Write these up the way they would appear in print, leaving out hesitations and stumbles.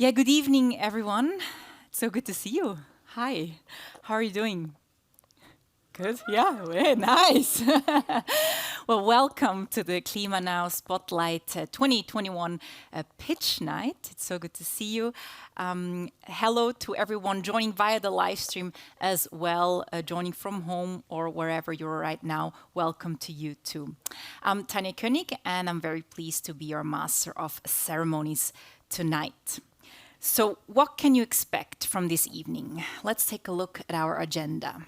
Yeah, good evening, everyone. It's so good to see you. Hi, how are you doing? Good, yeah, nice. Well, welcome to the Klima Now Spotlight 2021 Pitch Night. It's so good to see you. Hello to everyone joining via the live stream as well, joining from home or wherever you're right now. Welcome to you too. I'm Tanja König, and I'm very pleased to be your Master of Ceremonies tonight. So, what can you expect from this evening? Let's take a look at our agenda.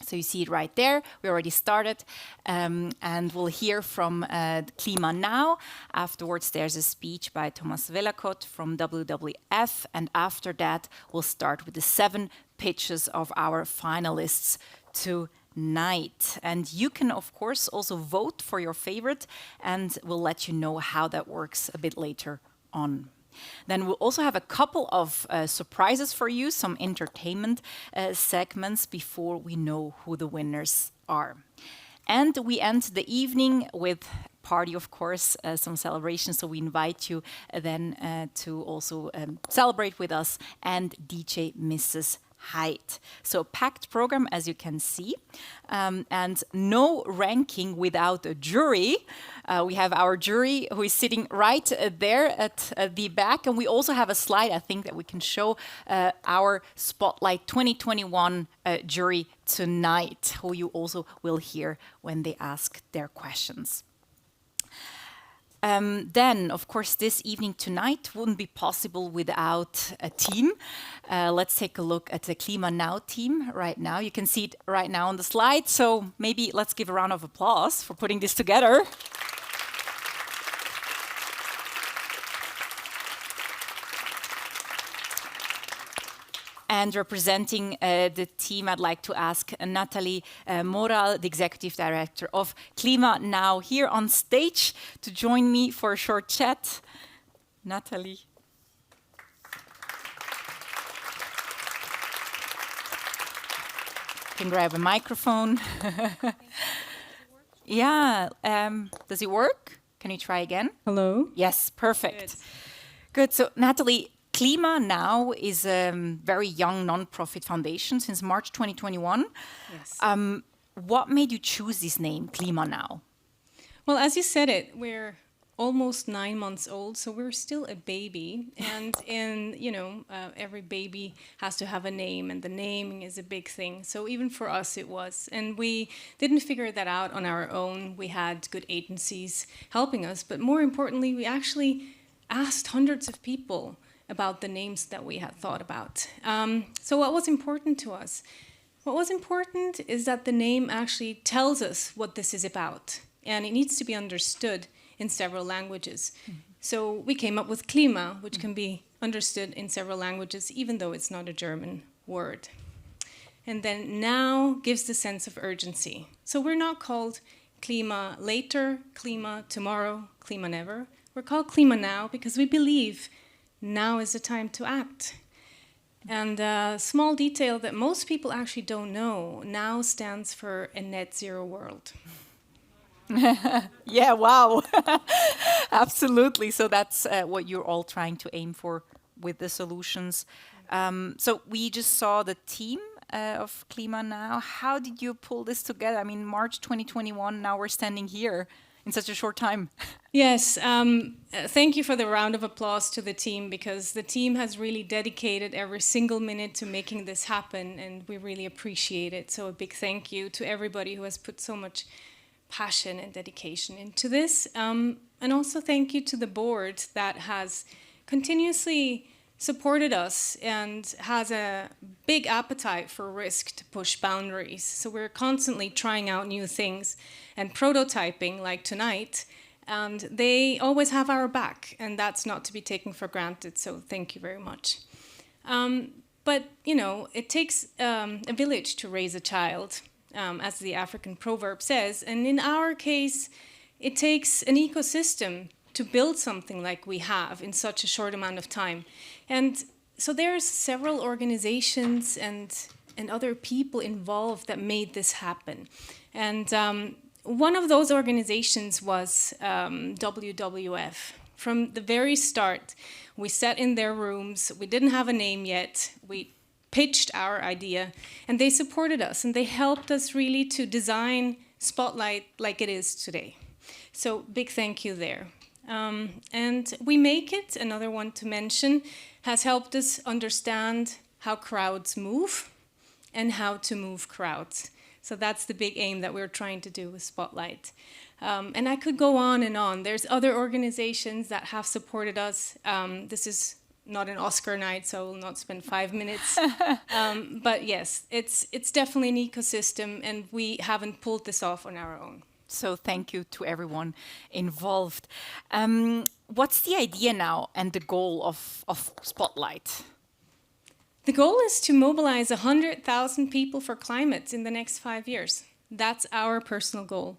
So you see it right there. We already started, and we'll hear from Klima Now. Afterwards, there's a speech by Thomas Velakot from WWF, and after that, we'll start with the 7 pitches of our finalists tonight. And you can, of course, also vote for your favorite, and we'll let you know how that works a bit later on. Then we'll also have a couple of surprises for you, some entertainment segments before we know who the winners are. And we end the evening with party, of course, some celebrations. So we invite you then to also celebrate with us and DJ Mrs. Height. So packed program, as you can see, and no ranking without a jury. We have our jury who is sitting right there at the back, and we also have a slide, I think, that we can show our Spotlight 2021 jury tonight, who you also will hear when they ask their questions. Then, of course, this evening tonight wouldn't be possible without a team. Let's take a look at the Klima Now team right now. You can see it right now on the slide, so maybe let's give a round of applause for putting this together. And representing the team, I'd like to ask Nathalie Moral, the Executive Director of Klima Now, here on stage to join me for a short chat. Nathalie. You can grab a microphone. Yeah, does it work? Can you try again? Hello? Yes, perfect. Good. So, Nathalie, Klima Now is a very young non-profit foundation since March 2021. Yes. What made you choose this name, Klima Now? Well, as you said it, we're almost 9 months old, so we're still a baby. And every baby has to have a name, and the naming is a big thing. So even for us, it was. And we didn't figure that out on our own. We had good agencies helping us, but more importantly, we actually asked hundreds of people about the names that we had thought about. So what was important to us? What was important is that the name actually tells us what this is about, and it needs to be understood in several languages. Mm-hmm. So we came up with Klima, which can be understood in several languages, even though it's not a German word. And then now gives the sense of urgency. So we're not called Klima later, Klima tomorrow, Klima never. We're called Klima Now because we believe now is the time to act. And a small detail that most people actually don't know, NOW stands for a net zero world. Yeah, wow. Absolutely. So that's what you're all trying to aim for with the solutions. So we just saw the team of Klima Now. How did you pull this together? I mean, March 2021, now we're standing here in such a short time. Yes, thank you for the round of applause to the team, because the team has really dedicated every single minute to making this happen, and we really appreciate it. So a big thank you to everybody who has put so much passion and dedication into this. And also thank you to the board that has continuously supported us and has a big appetite for risk to push boundaries. So we're constantly trying out new things and prototyping, like tonight, and they always have our back, and that's not to be taken for granted, so thank you very much. But, it takes a village to raise a child, as the African proverb says, and in our case, it takes an ecosystem to build something like we have in such a short amount of time. And so there's several organizations and other people involved that made this happen. And one of those organizations was WWF. From the very start, We sat in their rooms. We didn't have a name yet. We pitched our idea, and they supported us, and they helped us really to design Spotlight like it is today. So big thank you there. And We Make It, another one to mention, has helped us understand how crowds move and how to move crowds. So that's the big aim that we're trying to do with Spotlight. And I could go on and on. There's other organizations that have supported us. This is not an Oscar night, so I will not spend 5 minutes. But yes, it's definitely an ecosystem, and we haven't pulled this off on our own. So thank you to everyone involved. What's the idea now and the goal of Spotlight? The goal is to mobilize 100,000 people for climate in the next 5 years. That's our personal goal.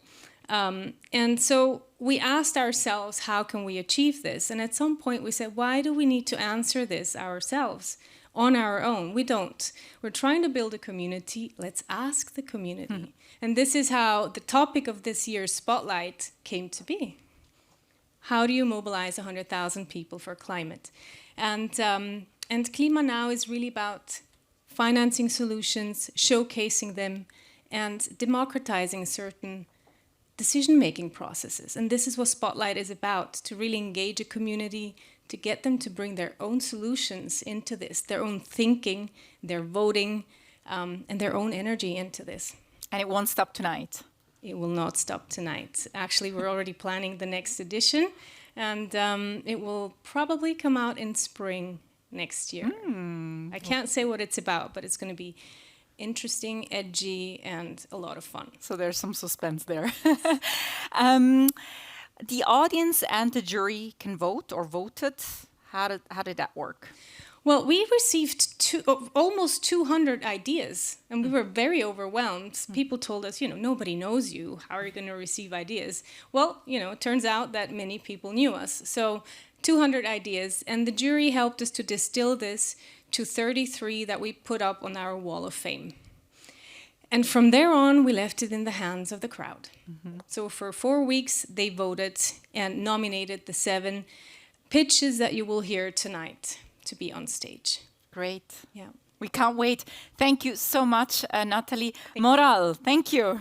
And so we asked ourselves, how can we achieve this? And at some point we said, why do we need to answer this ourselves on our own? We don't. We're trying to build a community. Let's ask the community. And this is how the topic of this year's Spotlight came to be. How do you mobilize 100,000 people for climate? And Klima Now is really about financing solutions, showcasing them, and democratizing certain decision-making processes. And this is what Spotlight is about, to really engage a community, to get them to bring their own solutions into this, their own thinking, their voting, and their own energy into this. And it won't stop tonight. It will not stop tonight. Actually, we're already planning the next edition, and it will probably come out in spring next year. I can't say what it's about, but it's going to be interesting, edgy, and a lot of fun. So there's some suspense there. The audience and the jury can vote or voted. How did that work? Well, we received almost 200 ideas, and we were very overwhelmed. People told us, nobody knows you. How are you going to receive ideas? Well, it turns out that many people knew us. So 200 ideas, and the jury helped us to distill this to 33 that we put up on our wall of fame. And from there on, we left it in the hands of the crowd. So for 4 weeks, they voted and nominated the 7 pitches that you will hear tonight to be on stage. Great. Yeah. We can't wait. Thank you so much, Nathalie Moral. Thank you.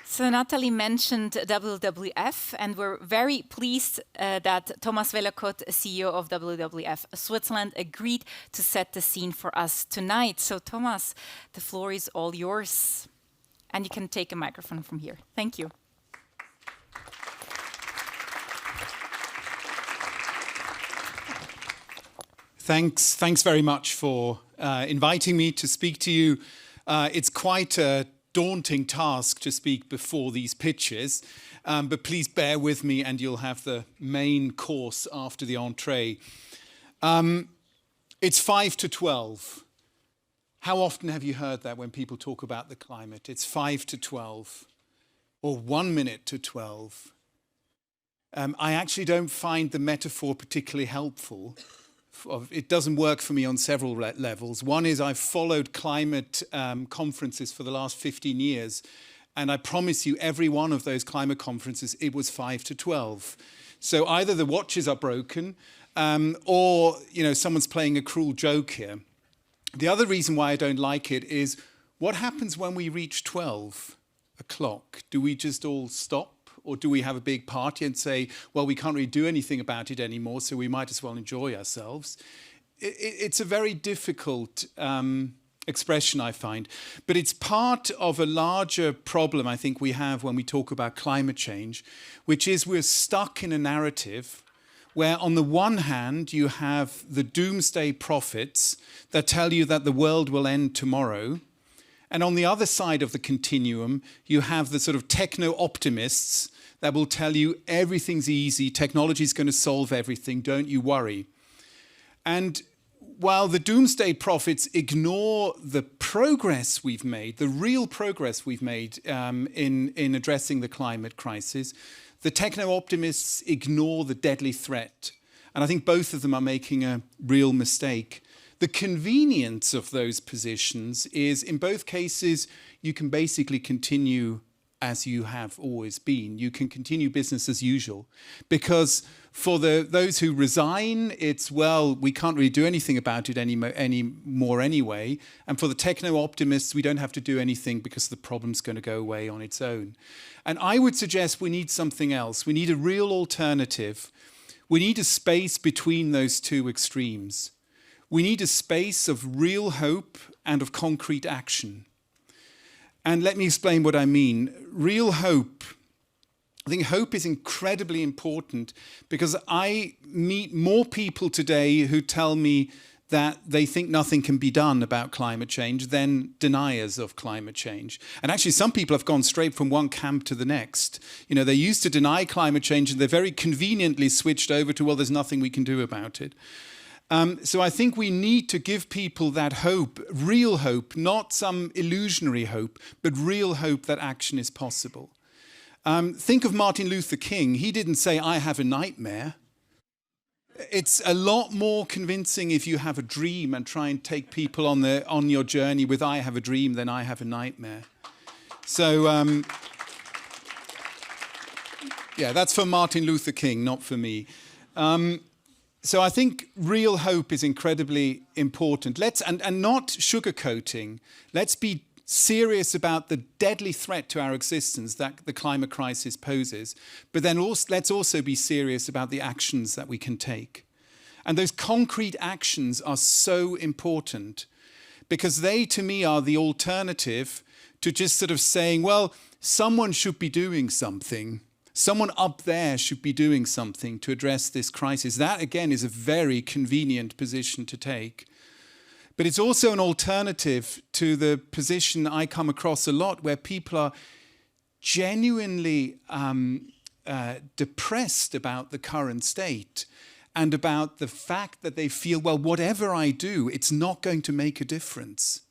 So Nathalie mentioned WWF, and we're very pleased that Thomas Wellacott, CEO of WWF Switzerland, agreed to set the scene for us tonight. So Thomas, the floor is all yours, and you can take a microphone from here. Thank you. Thanks very much for inviting me to speak to you. It's quite a daunting task to speak before these pitches, but please bear with me and you'll have the main course after the entree. It's 5 to 12. How often have you heard that when people talk about the climate? It's 5 to 12 or 1 minute to 12. I actually don't find the metaphor particularly helpful. It doesn't work for me on several levels. One is I've followed climate conferences for the last 15 years, and I promise you every one of those climate conferences, it was 5 to 12. So either the watches are broken or someone's playing a cruel joke here. The other reason why I don't like it is what happens when we reach 12 o'clock? Do we just all stop? Or do we have a big party and say, well, we can't really do anything about it anymore, so we might as well enjoy ourselves? It's a very difficult expression, I find. But it's part of a larger problem I think we have when we talk about climate change, which is we're stuck in a narrative where on the one hand, you have the doomsday prophets that tell you that the world will end tomorrow. And on the other side of the continuum, you have the sort of techno-optimists that will tell you everything's easy, technology is going to solve everything, don't you worry. And while the doomsday prophets ignore the progress we've made, the real progress we've made in addressing the climate crisis, the techno-optimists ignore the deadly threat. And I think both of them are making a real mistake. The convenience of those positions is, in both cases, you can basically continue as you have always been. You can continue business as usual. Because for those who resign, it's, well, we can't really do anything about it anymore anyway. And for the techno-optimists, we don't have to do anything because the problem's going to go away on its own. And I would suggest we need something else. We need a real alternative. We need a space between those two extremes. We need a space of real hope and of concrete action. And let me explain what I mean. Real hope. I think hope is incredibly important because I meet more people today who tell me that they think nothing can be done about climate change than deniers of climate change. And actually, some people have gone straight from one camp to the next. You know, they used to deny climate change and they very conveniently switched over to, well, there's nothing we can do about it. So I think we need to give people that hope, real hope, not some illusionary hope, but real hope that action is possible. Think of Martin Luther King. He didn't say, I have a nightmare. It's a lot more convincing if you have a dream and try and take people on your journey with I have a dream than I have a nightmare. So, yeah, that's for Martin Luther King, not for me. So I think real hope is incredibly important. And not sugarcoating. Let's be serious about the deadly threat to our existence that the climate crisis poses. But then let's also be serious about the actions that we can take. And those concrete actions are so important because they, to me, are the alternative to just sort of saying, well, someone should be doing something. Someone up there should be doing something to address this crisis. That, again, is a very convenient position to take. But it's also an alternative to the position I come across a lot where people are genuinely depressed about the current state and about the fact that they feel, well, whatever I do, it's not going to make a difference.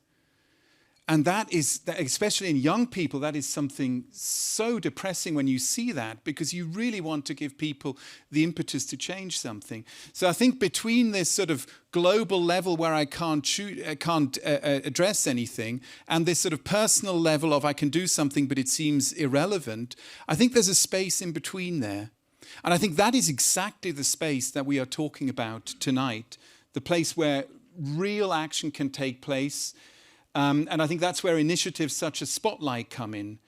And that is, especially in young people, that is something so depressing when you see that, because you really want to give people the impetus to change something. So I think between this sort of global level where I can't address anything and this sort of personal level of I can do something but it seems irrelevant, I think there's a space in between there. And I think that is exactly the space that we are talking about tonight, the place where real action can take place. And I think that's where initiatives such as Spotlight come in.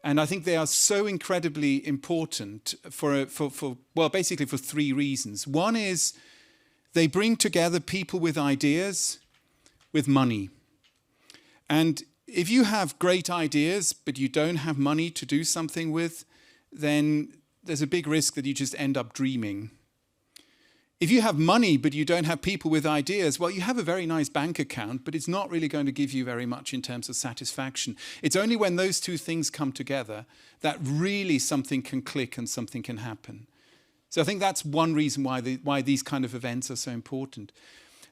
And I think they are so incredibly important for basically for three reasons. One is they bring together people with ideas, with money. And if you have great ideas, but you don't have money to do something with, then there's a big risk that you just end up dreaming. If you have money, but you don't have people with ideas, well, you have a very nice bank account, but it's not really going to give you very much in terms of satisfaction. It's only when those two things come together that really something can click and something can happen. So I think that's one reason why these kind of events are so important.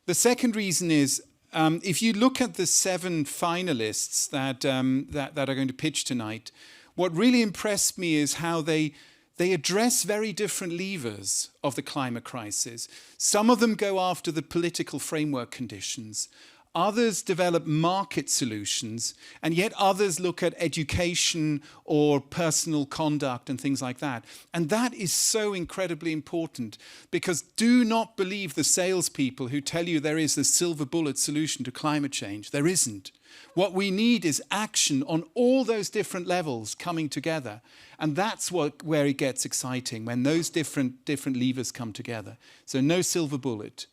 The second reason is, if you look at the 7 finalists that are going to pitch tonight, what really impressed me is how they address very different levers of the climate crisis. Some of them go after the political framework conditions. Others develop market solutions, and yet others look at education or personal conduct and things like that. And that is so incredibly important, because do not believe the salespeople who tell you there is a silver bullet solution to climate change. There isn't. What we need is action on all those different levels coming together. And that's where it gets exciting, when those different levers come together. So no silver bullet.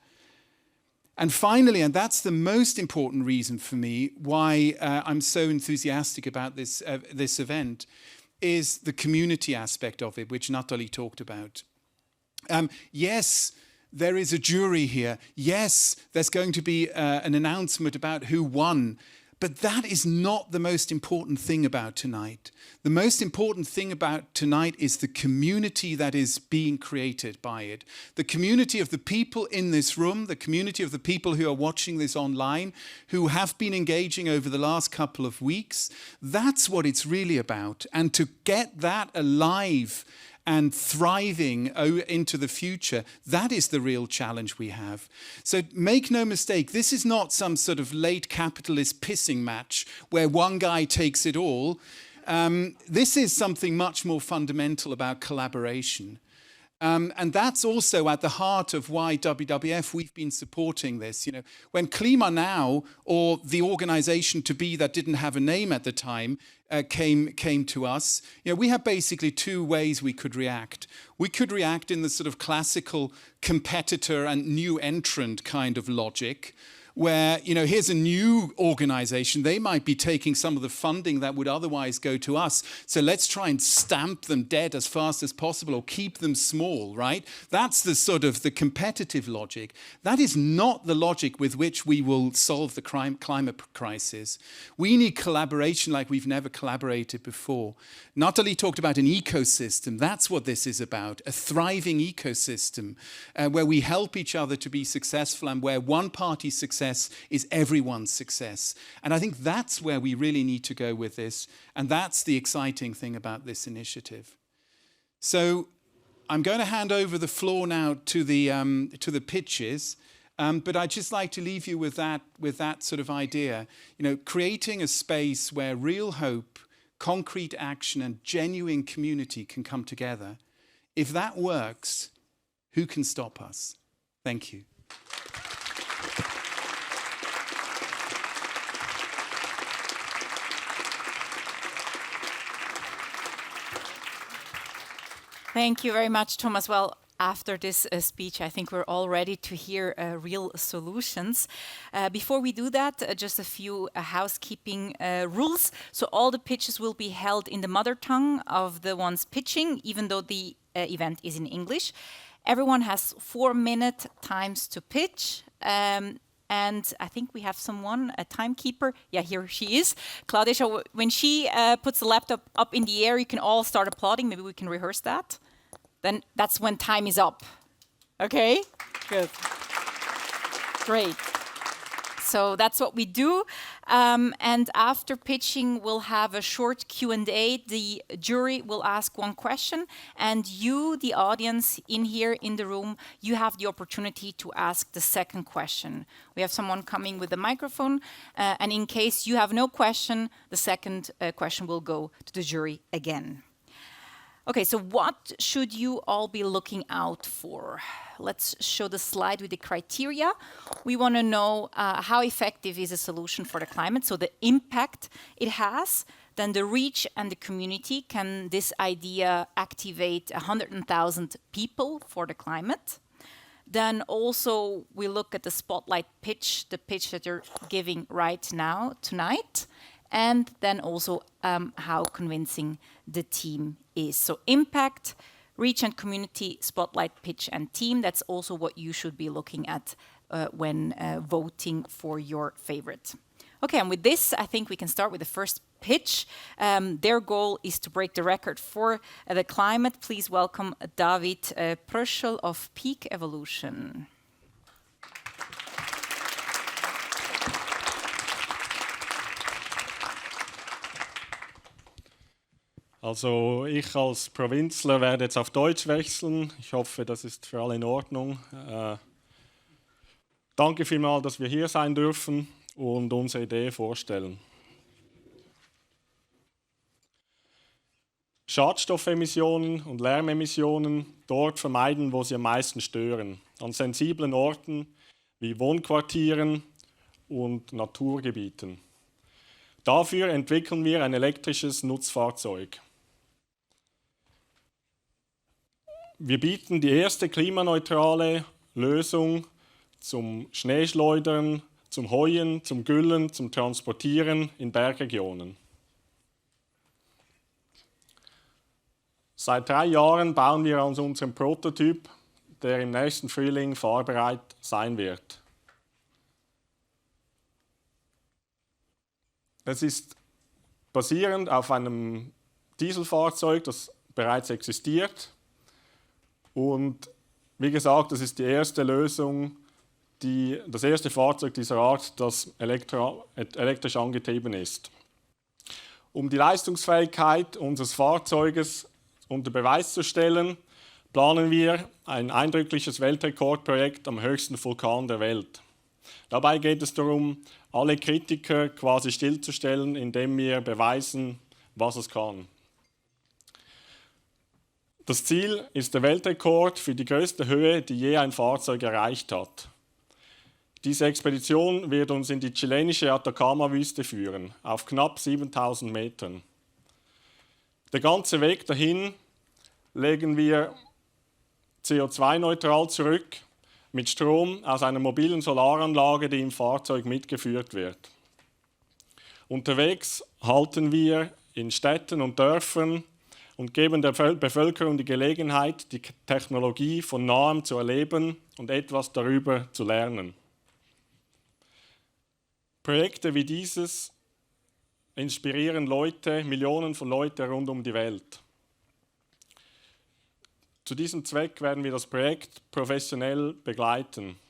And finally, and that's the most important reason for me why I'm so enthusiastic about this event, is the community aspect of it, which Natalie talked about. Yes, there is a jury here. Yes, there's going to be an announcement about who won. But that is not the most important thing about tonight. The most important thing about tonight is the community that is being created by it. The community of the people in this room, the community of the people who are watching this online, who have been engaging over the last couple of weeks. That's what it's really about. And to get that alive and thriving into the future, that is the real challenge we have. So make no mistake, this is not some sort of late capitalist pissing match where one guy takes it all. This is something much more fundamental about collaboration. And that's also at the heart of why WWF, we've been supporting this. You know, when Klima Now, or the organization to be that didn't have a name at the time, came to us, you know, we have basically two ways we could react. We could react in the sort of classical competitor and new entrant kind of logic, where, you know, here's a new organization, they might be taking some of the funding that would otherwise go to us, so let's try and stamp them dead as fast as possible or keep them small, right? That's the sort of the competitive logic. That is not the logic with which we will solve the climate crisis. We need collaboration like we've never collaborated before. Natalie talked about an ecosystem. That's what this is about, a thriving ecosystem where we help each other to be successful and where one party's success is everyone's success. And I think that's where we really need to go with this. And that's the exciting thing about this initiative. So I'm going to hand over the floor now to the pitches. But I'd just like to leave you with that sort of idea. You know, creating a space where real hope, concrete action, and genuine community can come together. If that works, who can stop us? Thank you. Thank you very much, Thomas. Well, after this speech, I think we're all ready to hear real solutions. Before we do that, just a few housekeeping rules. So all the pitches will be held in the mother tongue of the ones pitching, even though the event is in English. Everyone has 4-minute times to pitch. And I think we have someone, a timekeeper. Yeah, here she is. Claudia, when she puts the laptop up in the air, you can all start applauding. Maybe we can rehearse that. Then that's when time is up. Okay? Good. Great. So that's what we do. And after pitching, we'll have a short Q&A. The jury will ask one question. And you, the audience in here in the room, you have the opportunity to ask the second question. We have someone coming with a microphone. And in case you have no question, the second question will go to the jury again. Okay, so what should you all be looking out for? Let's show the slide with the criteria. We want to know how effective is a solution for the climate, so the impact it has, then the reach and the community. Can this idea activate 100,000 people for the climate? Then also we look at the spotlight pitch, the pitch that you're giving right now, tonight. And then also how convincing the team is. So impact, reach and community, spotlight, pitch and team. That's also what you should be looking at when voting for your favorite. Okay, and with this, I think we can start with the first pitch. Their goal is to break the record for the climate. Please welcome David Pröschel of Peak Evolution. Also ich als Provinzler werde jetzt auf Deutsch wechseln. Ich hoffe, das ist für alle in Ordnung. Danke vielmals, dass wir hier sein dürfen und unsere Idee vorstellen. Schadstoffemissionen und Lärmemissionen dort vermeiden, wo sie am meisten stören. An sensiblen Orten wie Wohnquartieren und Naturgebieten. Dafür entwickeln wir ein elektrisches Nutzfahrzeug. Wir bieten die erste klimaneutrale Lösung zum Schneeschleudern, zum Heuen, zum Güllen, zum Transportieren in Bergregionen. Seit 3 Jahren bauen wir an unserem Prototyp, der im nächsten Frühling fahrbereit sein wird. Es ist basierend auf einem Dieselfahrzeug, das bereits existiert. Und wie gesagt, das ist die erste Lösung, das erste Fahrzeug dieser Art, das elektrisch angetrieben ist. Um die Leistungsfähigkeit unseres Fahrzeuges unter Beweis zu stellen, planen wir ein eindrückliches Weltrekordprojekt am höchsten Vulkan der Welt. Dabei geht es darum, alle Kritiker quasi stillzustellen, indem wir beweisen, was es kann. Das Ziel ist der Weltrekord für die größte Höhe, die je ein Fahrzeug erreicht hat. Diese Expedition wird uns in die chilenische Atacama-Wüste führen, auf knapp 7000 Metern. Der ganze Weg dahin legen wir CO2-neutral zurück, mit Strom aus einer mobilen Solaranlage, die im Fahrzeug mitgeführt wird. Unterwegs halten wir in Städten und Dörfern und geben der Bevölkerung die Gelegenheit, die Technologie von nahem zu erleben und etwas darüber zu lernen. Projekte wie dieses inspirieren Leute, Millionen von Leuten rund um die Welt. Zu diesem Zweck werden wir das Projekt professionell begleiten.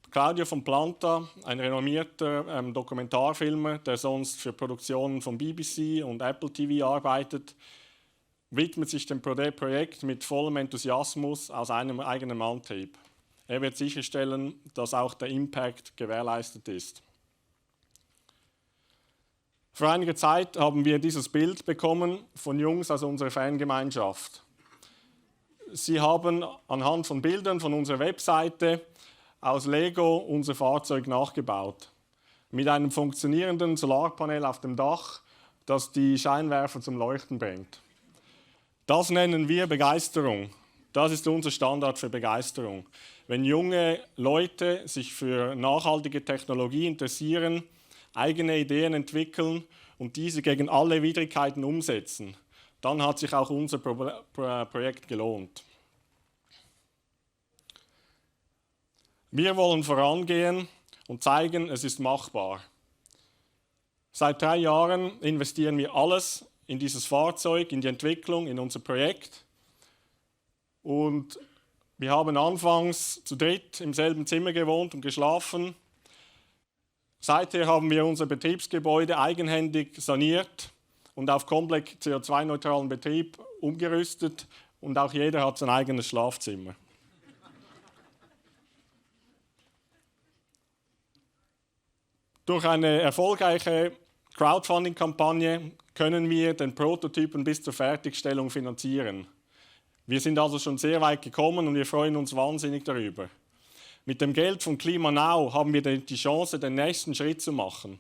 Claudio von Planta, ein renommierter Dokumentarfilmer, der sonst für Produktionen von BBC und Apple TV arbeitet, widmet sich dem Projekt mit vollem Enthusiasmus aus einem eigenen Antrieb. Er wird sicherstellen, dass auch der Impact gewährleistet ist. Vor einiger Zeit haben wir dieses Bild bekommen von Jungs aus unserer Fangemeinschaft. Sie haben anhand von Bildern von unserer Webseite aus Lego unser Fahrzeug nachgebaut. Mit einem funktionierenden Solarpanel auf dem Dach, das die Scheinwerfer zum Leuchten bringt. Das nennen wir Begeisterung. Das ist unser Standard für Begeisterung. Wenn junge Leute sich für nachhaltige Technologie interessieren, eigene Ideen entwickeln und diese gegen alle Widrigkeiten umsetzen, dann hat sich auch unser Projekt gelohnt. Wir wollen vorangehen und zeigen, es ist machbar. Seit 3 Jahren investieren wir alles in dieses Fahrzeug, in die Entwicklung, in unser Projekt. Und wir haben anfangs zu dritt im selben Zimmer gewohnt und geschlafen. Seither haben wir unser Betriebsgebäude eigenhändig saniert und auf komplett CO2-neutralen Betrieb umgerüstet und auch jeder hat sein eigenes Schlafzimmer. Durch eine erfolgreiche Crowdfunding-Kampagne können wir den Prototypen bis zur Fertigstellung finanzieren. Wir sind also schon sehr weit gekommen und wir freuen uns wahnsinnig darüber. Mit dem Geld von KlimaNow haben wir die Chance, den nächsten Schritt zu machen.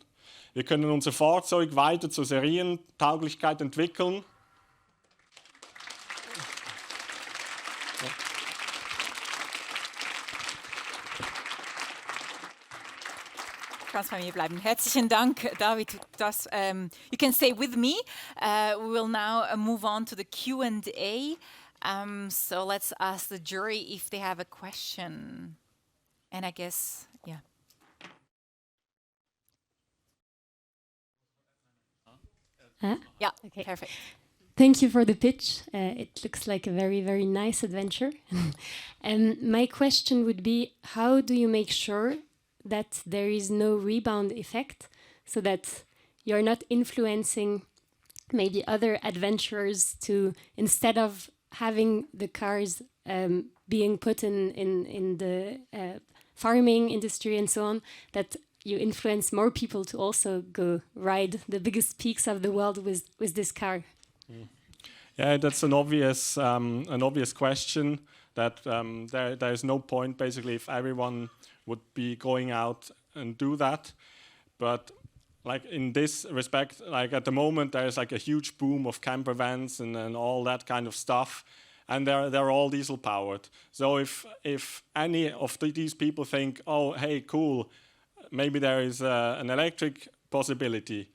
Wir können unser Fahrzeug weiter zur Serientauglichkeit entwickeln. Kannst bei mir bleiben. Herzlichen Dank, David. You can stay with me. We will now move on to the Q&A. So let's ask the jury if they have a question. And I guess, yeah. Huh? Yeah, Okay. perfect. Thank you for the pitch. It looks like a very, very nice adventure. And my question would be, how do you make sure that there is no rebound effect so that you're not influencing maybe other adventurers to, instead of having the cars being put in the farming industry and so on, that you influence more people to also go ride the biggest peaks of the world with this car? Yeah, that's an obvious question. That there is no point basically if everyone would be going out and do that. But like in this respect, like at the moment there is like a huge boom of camper vans and all that kind of stuff, and they're all diesel powered. So if any of these people think, oh hey cool, maybe there is an electric possibility,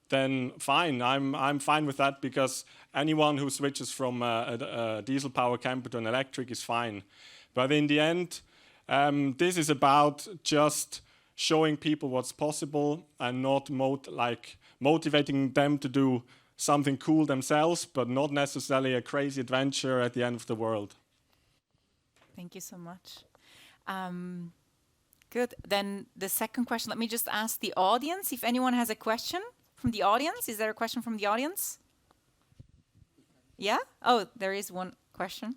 then fine, I'm fine with that, because anyone who switches from a diesel power camper to an electric is fine. But in the end, this is about just showing people what's possible and not motivating them to do something cool themselves, but not necessarily a crazy adventure at the end of the world. Thank you so much. Good. Then the second question, let me just ask the audience if anyone has a question from the audience. Is there a question from the audience? Yeah? Oh, there is one question.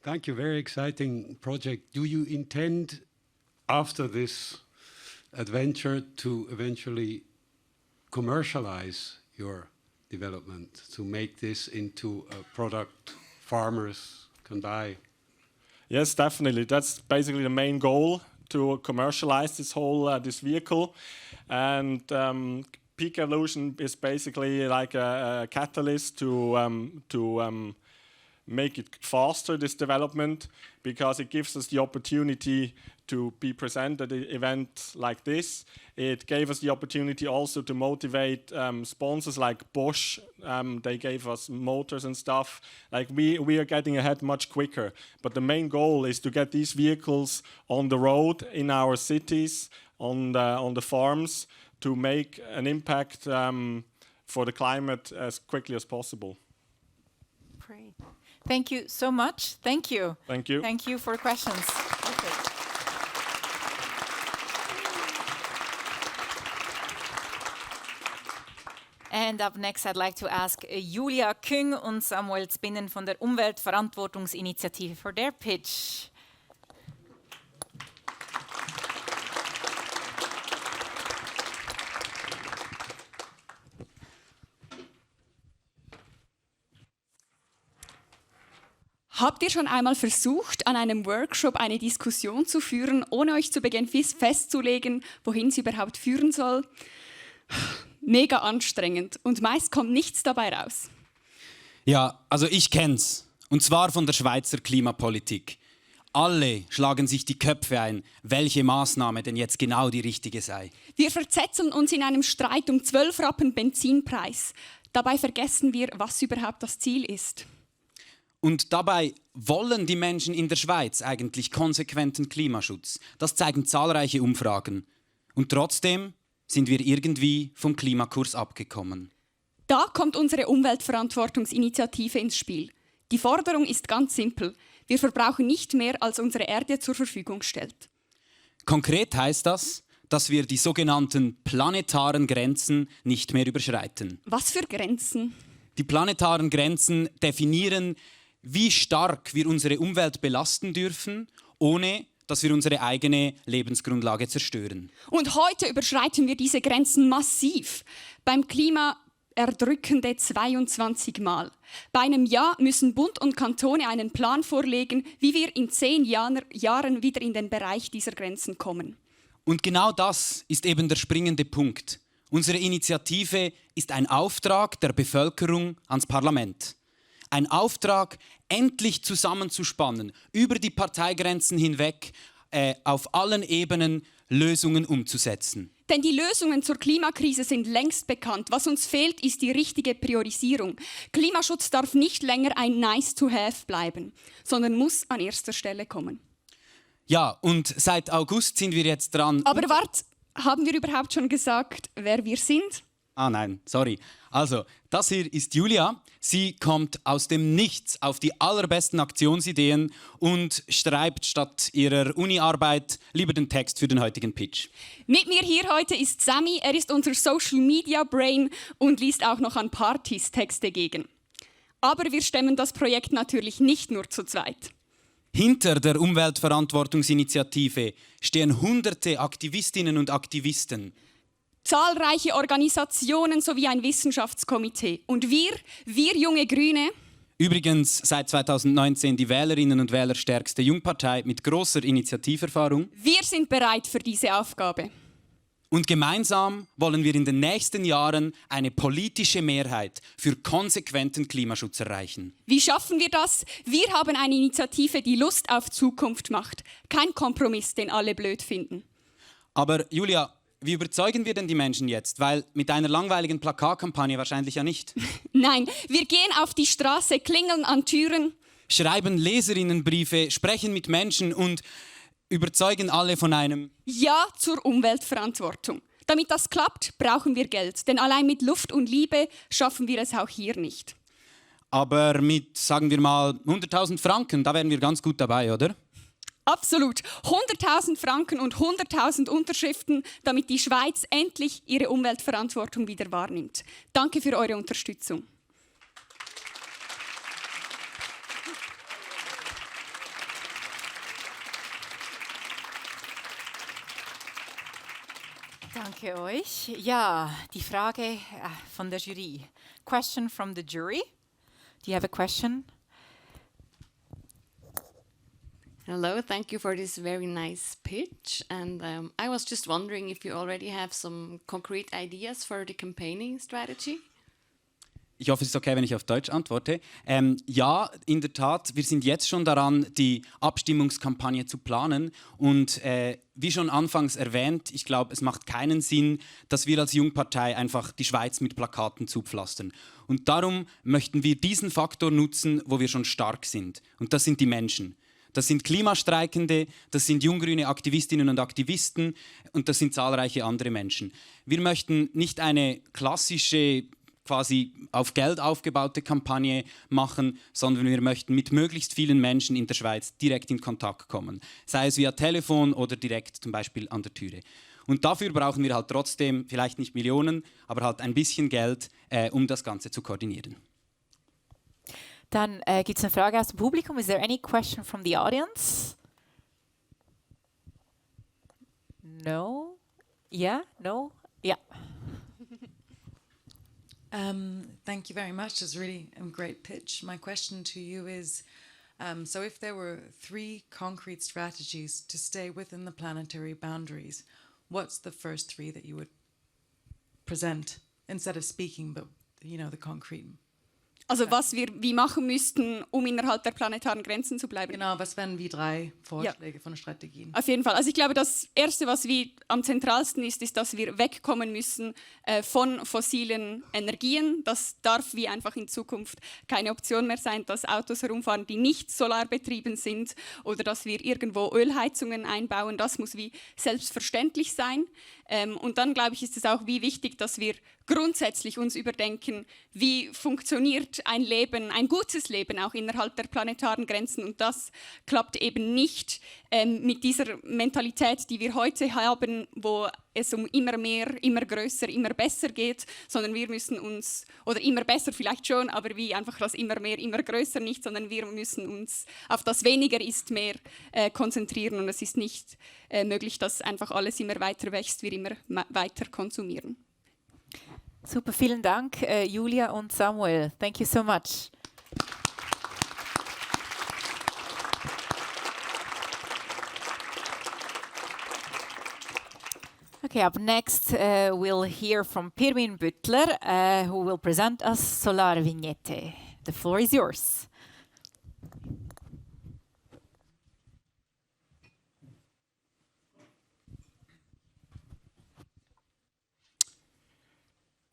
Thank you. Very exciting project. Do you intend, after this adventure, to eventually commercialize your development, to make this into a product farmers can buy? Yes, definitely. That's basically the main goal, to commercialize this whole this vehicle. And Peak Evolution is basically like a catalyst to make it faster, this development, because it gives us the opportunity to be present at an event like this. It gave us the opportunity also to motivate sponsors like Bosch. They gave us motors and stuff. Like we are getting ahead much quicker. But the main goal is to get these vehicles on the road in our cities, on the farms, to make an impact for the climate as quickly as possible. Great. Thank you so much. Thank you. Thank you. Thank you for the questions. Perfect. And up next, I'd like to ask Julia Küng und Samuel Zbinnen von der Umweltverantwortungsinitiative for their pitch. Habt ihr schon einmal versucht, an einem Workshop eine Diskussion zu führen, ohne euch zu Beginn festzulegen, wohin sie überhaupt führen soll? Mega anstrengend und meist kommt nichts dabei raus. Ja, also ich kenn's. Und zwar von der Schweizer Klimapolitik. Alle schlagen sich die Köpfe ein, welche Maßnahme denn jetzt genau die richtige sei. Wir verzetteln uns in einem Streit um 12 Rappen Benzinpreis. Dabei vergessen wir, was überhaupt das Ziel ist. Und dabei wollen die Menschen in der Schweiz eigentlich konsequenten Klimaschutz. Das zeigen zahlreiche Umfragen. Und trotzdem sind wir irgendwie vom Klimakurs abgekommen. Da kommt unsere Umweltverantwortungsinitiative ins Spiel. Die Forderung ist ganz simpel. Wir verbrauchen nicht mehr, als unsere Erde zur Verfügung stellt. Konkret heißt das, dass wir die sogenannten planetaren Grenzen nicht mehr überschreiten. Was für Grenzen? Die planetaren Grenzen definieren, wie stark wir unsere Umwelt belasten dürfen, ohne dass wir unsere eigene Lebensgrundlage zerstören. Und heute überschreiten wir diese Grenzen massiv. Beim Klima erdrückende 22 Mal. Bei einem Ja müssen Bund und Kantone einen Plan vorlegen, wie wir in 10 Jahren wieder in den Bereich dieser Grenzen kommen. Und genau das ist eben der springende Punkt. Unsere Initiative ist ein Auftrag der Bevölkerung ans Parlament. Ein Auftrag, endlich zusammenzuspannen, über die Parteigrenzen hinweg, auf allen Ebenen Lösungen umzusetzen. Denn die Lösungen zur Klimakrise sind längst bekannt. Was uns fehlt, ist die richtige Priorisierung. Klimaschutz darf nicht länger ein Nice-to-have bleiben, sondern muss an erster Stelle kommen. Ja, und seit August sind wir jetzt dran. Aber wart, haben wir überhaupt schon gesagt, wer wir sind? Ah nein, sorry. Also, das hier ist Julia. Sie kommt aus dem Nichts auf die allerbesten Aktionsideen und schreibt statt ihrer Uni-Arbeit lieber den Text für den heutigen Pitch. Mit mir hier heute ist Sammy. Er ist unser Social Media Brain und liest auch noch an Partys Texte gegen. Aber wir stemmen das Projekt natürlich nicht nur zu zweit. Hinter der Umweltverantwortungsinitiative stehen hunderte Aktivistinnen und Aktivisten. Zahlreiche Organisationen sowie ein Wissenschaftskomitee. Und wir junge Grüne, Übrigens seit 2019 die Wählerinnen und Wähler stärkste Jungpartei mit großer Initiativerfahrung. wir sind bereit für diese Aufgabe. Und gemeinsam wollen wir in den nächsten Jahren eine politische Mehrheit für konsequenten Klimaschutz erreichen. Wie schaffen wir das? Wir haben eine Initiative, die Lust auf Zukunft macht. Kein Kompromiss, den alle blöd finden. Aber Julia, wie überzeugen wir denn die Menschen jetzt? Weil mit einer langweiligen Plakatkampagne wahrscheinlich ja nicht. Nein, wir gehen auf die Straße, klingeln an Türen. Schreiben Leserinnenbriefe, sprechen mit Menschen und überzeugen alle von einem Ja zur Umweltverantwortung. Damit das klappt, brauchen wir Geld. Denn allein mit Luft und Liebe schaffen wir es auch hier nicht. Aber mit, sagen wir mal, 100.000 Franken, da wären wir ganz gut dabei, oder? Absolut. 100.000 Franken und 100.000 Unterschriften, damit die Schweiz endlich ihre Umweltverantwortung wieder wahrnimmt. Danke für eure Unterstützung. Danke euch. Ja, die Frage von der Jury. Question from the jury. Do you have a question? Hello, thank you for this very nice pitch. And I was just wondering if you already have some concrete ideas for the campaigning strategy. Ich hoffe, es ist okay, wenn ich auf Deutsch antworte. Ja, in der Tat, wir sind jetzt schon daran, die Abstimmungskampagne zu planen. Und wie schon anfangs erwähnt, ich glaube, es macht keinen Sinn, dass wir als Jungpartei einfach die Schweiz mit Plakaten zupflastern. Und darum möchten wir diesen Faktor nutzen, wo wir schon stark sind. Und das sind die Menschen. Das sind Klimastreikende, das sind junggrüne Aktivistinnen und Aktivisten und das sind zahlreiche andere Menschen. Wir möchten nicht eine klassische, quasi auf Geld aufgebaute Kampagne machen, sondern wir möchten mit möglichst vielen Menschen in der Schweiz direkt in Kontakt kommen. Sei es via Telefon oder direkt zum Beispiel an der Türe. Und dafür brauchen wir halt trotzdem vielleicht nicht Millionen, aber halt ein bisschen Geld, um das Ganze zu koordinieren. Dann gibt es eine Frage aus dem Publikum. Is there any question from the audience? No? Yeah? No? Yeah. Thank you very much. It's really a great pitch. My question to you is, so if there were 3 concrete strategies to stay within the planetary boundaries, what's the first 3 that you would present instead of speaking, but the concrete? Also was wir wie machen müssten, um innerhalb der planetaren Grenzen zu bleiben. Genau, was wären wie 3 Vorschläge von Strategien? Auf jeden Fall. Also ich glaube, das Erste, was wie am zentralsten ist, ist, dass wir wegkommen müssen von fossilen Energien. Das darf wie einfach in Zukunft keine Option mehr sein, dass Autos herumfahren, die nicht solarbetrieben sind oder dass wir irgendwo Ölheizungen einbauen. Das muss wie selbstverständlich sein. Und dann, glaube ich, ist es auch wie wichtig, dass wir grundsätzlich uns überdenken, wie funktioniert ein Leben, ein gutes Leben auch innerhalb der planetaren Grenzen. Und das klappt eben nicht mit dieser Mentalität, die wir heute haben, wo es um immer mehr, immer größer, immer besser geht, sondern wir müssen uns, oder immer besser vielleicht schon, aber wie einfach das immer mehr, immer größer nicht, sondern wir müssen uns auf das weniger ist mehr konzentrieren und es ist nicht möglich, dass einfach alles immer weiter wächst, wir immer weiter konsumieren. Super, vielen Dank, Julia und Samuel. Thank you so much. Okay, up next we'll hear from Pirmin Büttler, who will present us Solar Vignette. The floor is yours.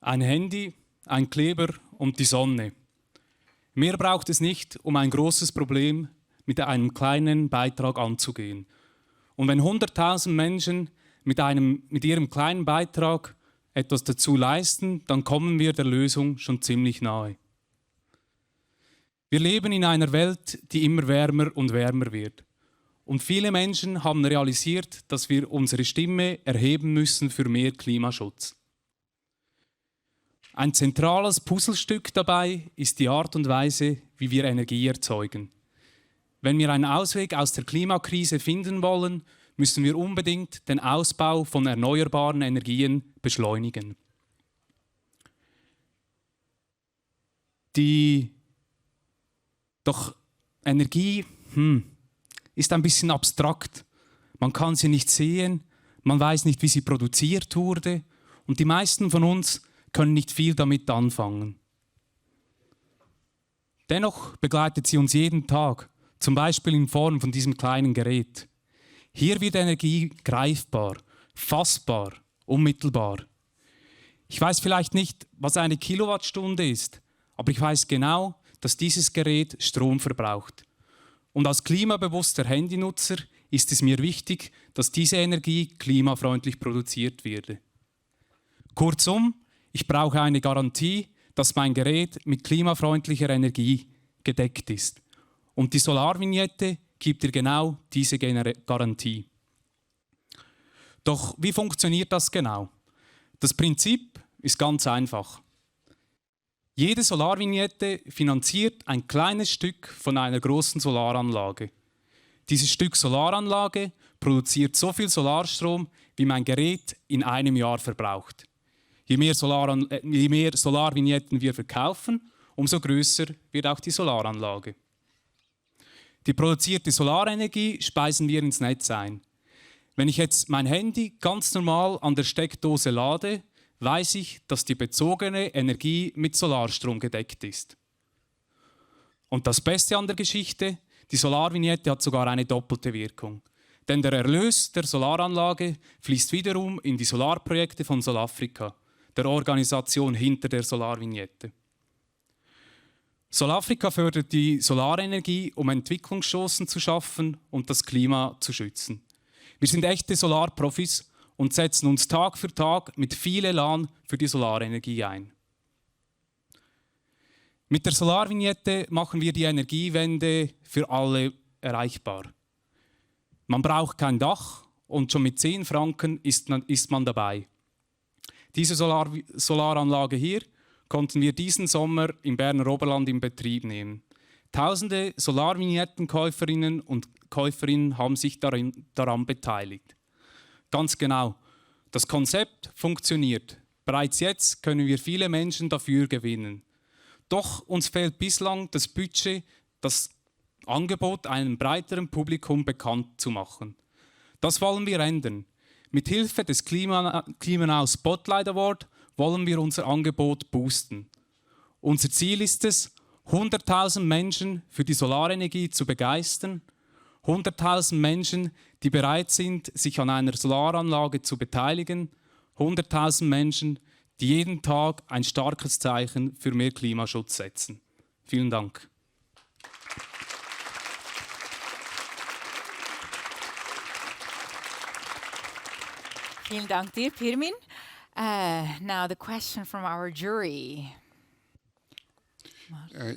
Ein Handy, ein Kleber und die Sonne. Mehr braucht es nicht, um ein großes Problem mit einem kleinen Beitrag anzugehen. Und wenn 100.000 Menschen mit ihrem kleinen Beitrag etwas dazu leisten, dann kommen wir der Lösung schon ziemlich nahe. Wir leben in einer Welt, die immer wärmer und wärmer wird. Und viele Menschen haben realisiert, dass wir unsere Stimme erheben müssen für mehr Klimaschutz. Ein zentrales Puzzlestück dabei ist die Art und Weise, wie wir Energie erzeugen. Wenn wir einen Ausweg aus der Klimakrise finden wollen, müssen wir unbedingt den Ausbau von erneuerbaren Energien beschleunigen. Doch Energie ist ein bisschen abstrakt. Man kann sie nicht sehen, man weiß nicht, wie sie produziert wurde und die meisten von uns können nicht viel damit anfangen. Dennoch begleitet sie uns jeden Tag, zum Beispiel in Form von diesem kleinen Gerät. Hier wird Energie greifbar, fassbar, unmittelbar. Ich weiß vielleicht nicht, was eine Kilowattstunde ist, aber ich weiß genau, dass dieses Gerät Strom verbraucht. Und als klimabewusster Handynutzer ist es mir wichtig, dass diese Energie klimafreundlich produziert werde. Kurzum, ich brauche eine Garantie, dass mein Gerät mit klimafreundlicher Energie gedeckt ist. Und die Solarvignette gibt dir genau diese Garantie. Doch wie funktioniert das genau? Das Prinzip ist ganz einfach. Jede Solarvignette finanziert ein kleines Stück von einer großen Solaranlage. Dieses Stück Solaranlage produziert so viel Solarstrom, wie mein Gerät in einem Jahr verbraucht. Je mehr Solarvignetten wir verkaufen, umso größer wird auch die Solaranlage. Die produzierte Solarenergie speisen wir ins Netz ein. Wenn ich jetzt mein Handy ganz normal an der Steckdose lade, weiß ich, dass die bezogene Energie mit Solarstrom gedeckt ist. Und das Beste an der Geschichte, die Solarvignette hat sogar eine doppelte Wirkung. Denn der Erlös der Solaranlage fließt wiederum in die Solarprojekte von Solafrika, der Organisation hinter der Solarvignette. Solafrika fördert die Solarenergie, um Entwicklungschancen zu schaffen und das Klima zu schützen. Wir sind echte Solarprofis und setzen uns Tag für Tag mit viel Elan für die Solarenergie ein. Mit der Solarvignette machen wir die Energiewende für alle erreichbar. Man braucht kein Dach und schon mit 10 Franken ist man dabei. Diese Solaranlage hier konnten wir diesen Sommer im Berner Oberland in Betrieb nehmen. Tausende Solarvignettenkäuferinnen und Käuferinnen haben sich daran beteiligt. Ganz genau, das Konzept funktioniert. Bereits jetzt können wir viele Menschen dafür gewinnen. Doch uns fehlt bislang das Budget, das Angebot einem breiteren Publikum bekannt zu machen. Das wollen wir ändern. Mit Hilfe des Klimanau Spotlight Award wollen wir unser Angebot boosten. Unser Ziel ist es, 100.000 Menschen für die Solarenergie zu begeistern, 100.000 Menschen, die bereit sind, sich an einer Solaranlage zu beteiligen, 100.000 Menschen, die jeden Tag ein starkes Zeichen für mehr Klimaschutz setzen. Vielen Dank. Vielen Dank dir, Pirmin. Now the question from our jury.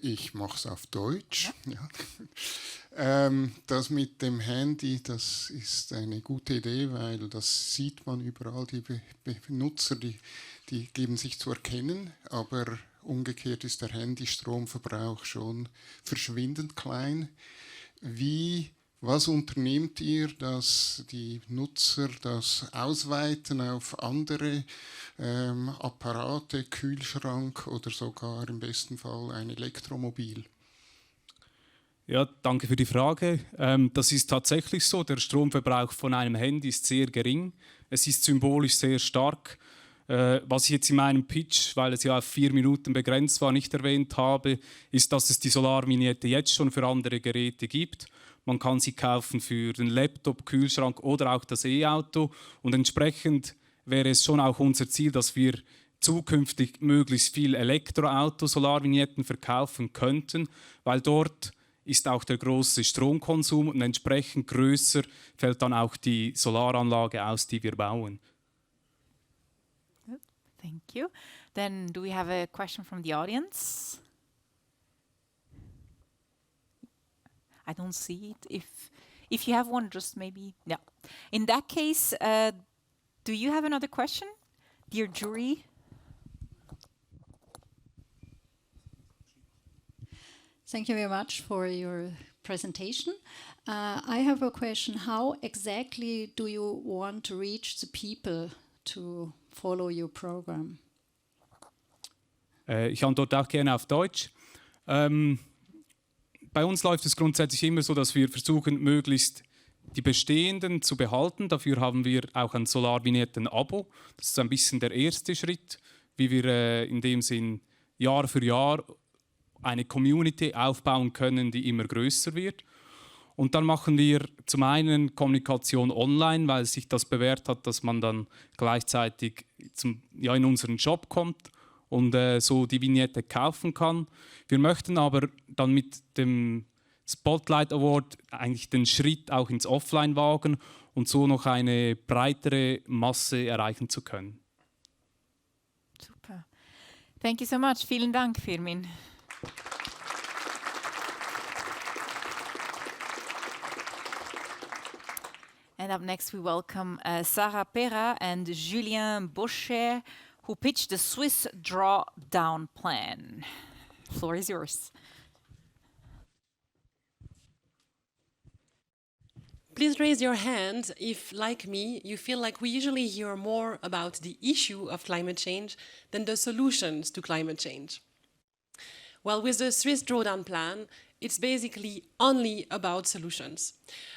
Ich mache es auf Deutsch. Ja. Das mit dem Handy, das ist eine gute Idee, weil das sieht man überall. Die Benutzer, die geben sich zu erkennen, aber umgekehrt ist der Handystromverbrauch schon verschwindend klein. Was unternehmt ihr, dass die Nutzer das ausweiten auf andere Apparate, Kühlschrank oder sogar im besten Fall ein Elektromobil? Ja, danke für die Frage. Das ist tatsächlich so. Der Stromverbrauch von einem Handy ist sehr gering. Es ist symbolisch sehr stark. Was ich jetzt in meinem Pitch, weil es ja auf 4 Minuten begrenzt war, nicht erwähnt habe, ist, dass es die Solarvignette jetzt schon für andere Geräte gibt. Man kann sie kaufen für den Laptop, Kühlschrank oder auch das E-Auto. Und entsprechend wäre es schon auch unser Ziel, dass wir zukünftig möglichst viel Elektroauto-Solarvignetten verkaufen könnten, weil dort ist auch der große Stromkonsum und entsprechend größer fällt dann auch die Solaranlage aus, die wir bauen. Thank you. Then do we have a question from the audience? I don't see it. If you have one, just maybe, yeah. In that case, do you have another question, dear jury? Thank you very much for your presentation. I have a question. How exactly do you want to reach the people to follow your program? Ich antworte auch gerne auf Deutsch. Bei uns läuft es grundsätzlich immer so, dass wir versuchen, möglichst die bestehenden zu behalten. Dafür haben wir auch ein Solarvignetten-Abo. Das ist ein bisschen der erste Schritt, wie wir in dem Sinn Jahr für Jahr eine Community aufbauen können, die immer größer wird. Und dann machen wir zum einen Kommunikation online, weil sich das bewährt hat, dass man dann gleichzeitig in unseren Shop kommt und so die Vignette kaufen kann. Wir möchten aber dann mit dem Spotlight Award eigentlich den Schritt auch ins Offline wagen und so noch eine breitere Masse erreichen zu können. Super. Thank you so much. Vielen Dank, Firmin. And up next we welcome Sarah Pera and Julien Baucher, who pitched the Swiss Drawdown Plan. The floor is yours. Please raise your hand if, like me, you feel like we usually hear more about the issue of climate change than the solutions to climate change. Well, with the Swiss Drawdown Plan, it's basically only about solutions.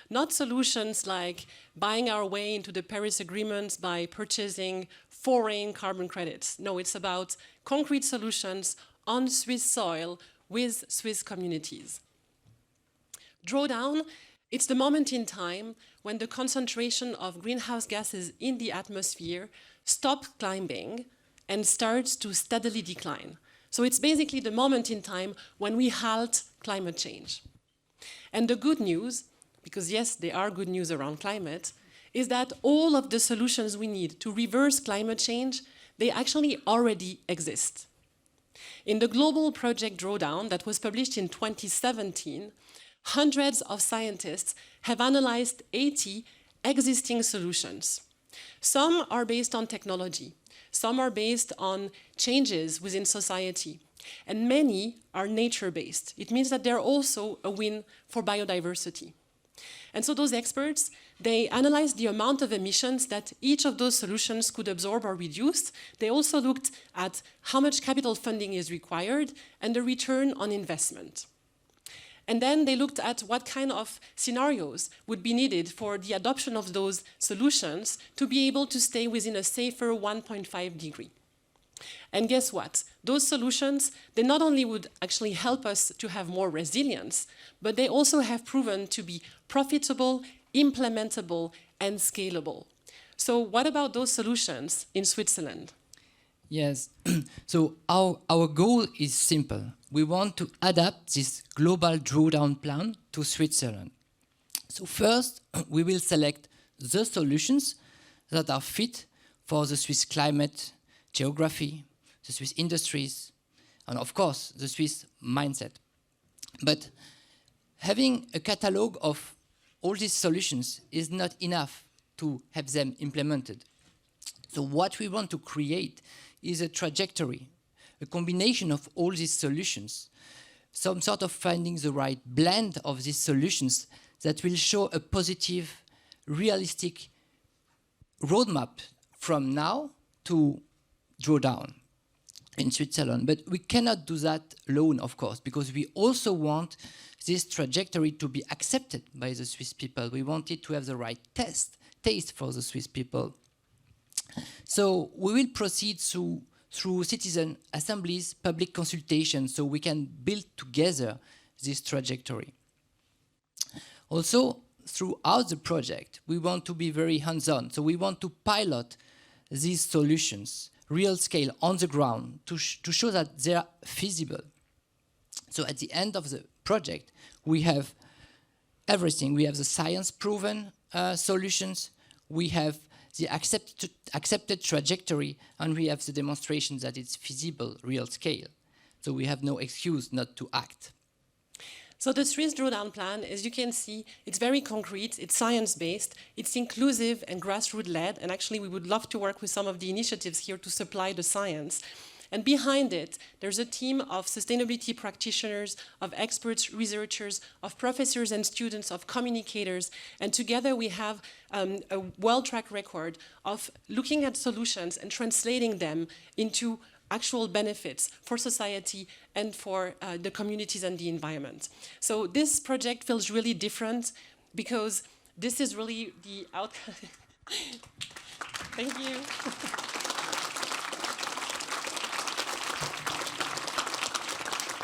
Not solutions like buying our way into the Paris Agreement by purchasing foreign carbon credits. No, it's about concrete solutions on Swiss soil with Swiss communities. Drawdown, it's the moment in time when the concentration of greenhouse gases in the atmosphere stops climbing and starts to steadily decline. So it's basically the moment in time when we halt climate change. And the good news, because yes, there are good news around climate, is that all of the solutions we need to reverse climate change, they actually already exist. In the global project Drawdown that was published in 2017, hundreds of scientists have analyzed 80 existing solutions. Some are based on technology, some are based on changes within society, and many are nature-based. It means that they're also a win for biodiversity. And so those experts, they analyzed the amount of emissions that each of those solutions could absorb or reduce. They also looked at how much capital funding is required and the return on investment. And then they looked at what kind of scenarios would be needed for the adoption of those solutions to be able to stay within a safer 1.5 degree. And guess what? Those solutions, they not only would actually help us to have more resilience, but they also have proven to be profitable, implementable, and scalable. So what about those solutions in Switzerland? Yes, so our goal is simple. We want to adapt this global drawdown plan to Switzerland. So first, we will select the solutions that are fit for the Swiss climate, geography, the Swiss industries, and of course, the Swiss mindset. But having a catalogue of all these solutions is not enough to have them implemented. So what we want to create is a trajectory, a combination of all these solutions, some sort of finding the right blend of these solutions that will show a positive, realistic roadmap from now to drawdown in Switzerland. But we cannot do that alone, of course, because we also want this trajectory to be accepted by the Swiss people. We want it to have the right taste for the Swiss people. So we will proceed through citizen assemblies, public consultations, so we can build together this trajectory. Also, throughout the project, we want to be very hands-on. So we want to pilot these solutions, real scale, on the ground, to show that they are feasible. So at the end of the project, we have everything. We have the science-proven solutions, we have the accepted trajectory, and we have the demonstration that it's feasible, real scale. So we have no excuse not to act. So the Swiss Drawdown Plan, as you can see, it's very concrete, it's science-based, it's inclusive and grassroots-led, and actually we would love to work with some of the initiatives here to supply the science. And behind it, there's a team of sustainability practitioners, of experts, researchers, of professors and students, of communicators, and together we have a well-track record of looking at solutions and translating them into actual benefits for society and for the communities and the environment. So this project feels really different because this is really the outcome. Thank you.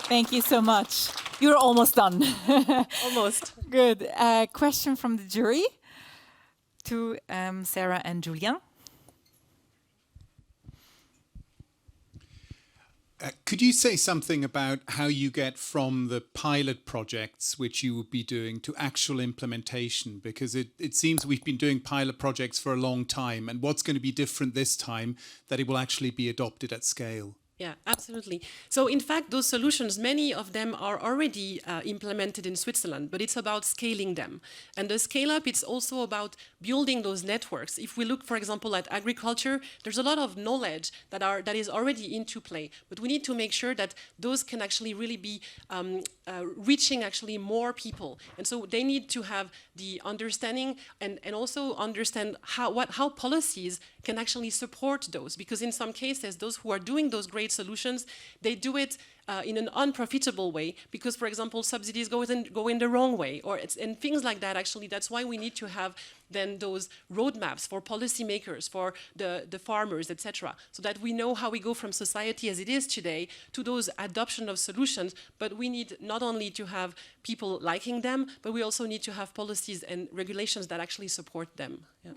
Thank you so much. You're almost done. Almost. Good. Question from the jury to Sarah and Julien. Could you say something about how you get from the pilot projects, which you would be doing, to actual implementation? Because it seems we've been doing pilot projects for a long time, and what's going to be different this time that it will actually be adopted at scale? Yeah, absolutely. So in fact, those solutions, many of them are already implemented in Switzerland, but it's about scaling them. And the scale up, it's also about building those networks. If we look, for example, at agriculture, there's a lot of knowledge that is already into play, but we need to make sure that those can actually really be reaching actually more people. And so they need to have the understanding and also understand how policies can actually support those, because in some cases, those who are doing those great solutions, they do it in an unprofitable way because, for example, subsidies go in the wrong way, and things like that. Actually, that's why we need to have then those roadmaps for policymakers, for the farmers, etc., so that we know how we go from society as it is today to those adoption of solutions. But we need not only to have people liking them, but we also need to have policies and regulations that actually support them. Yeah.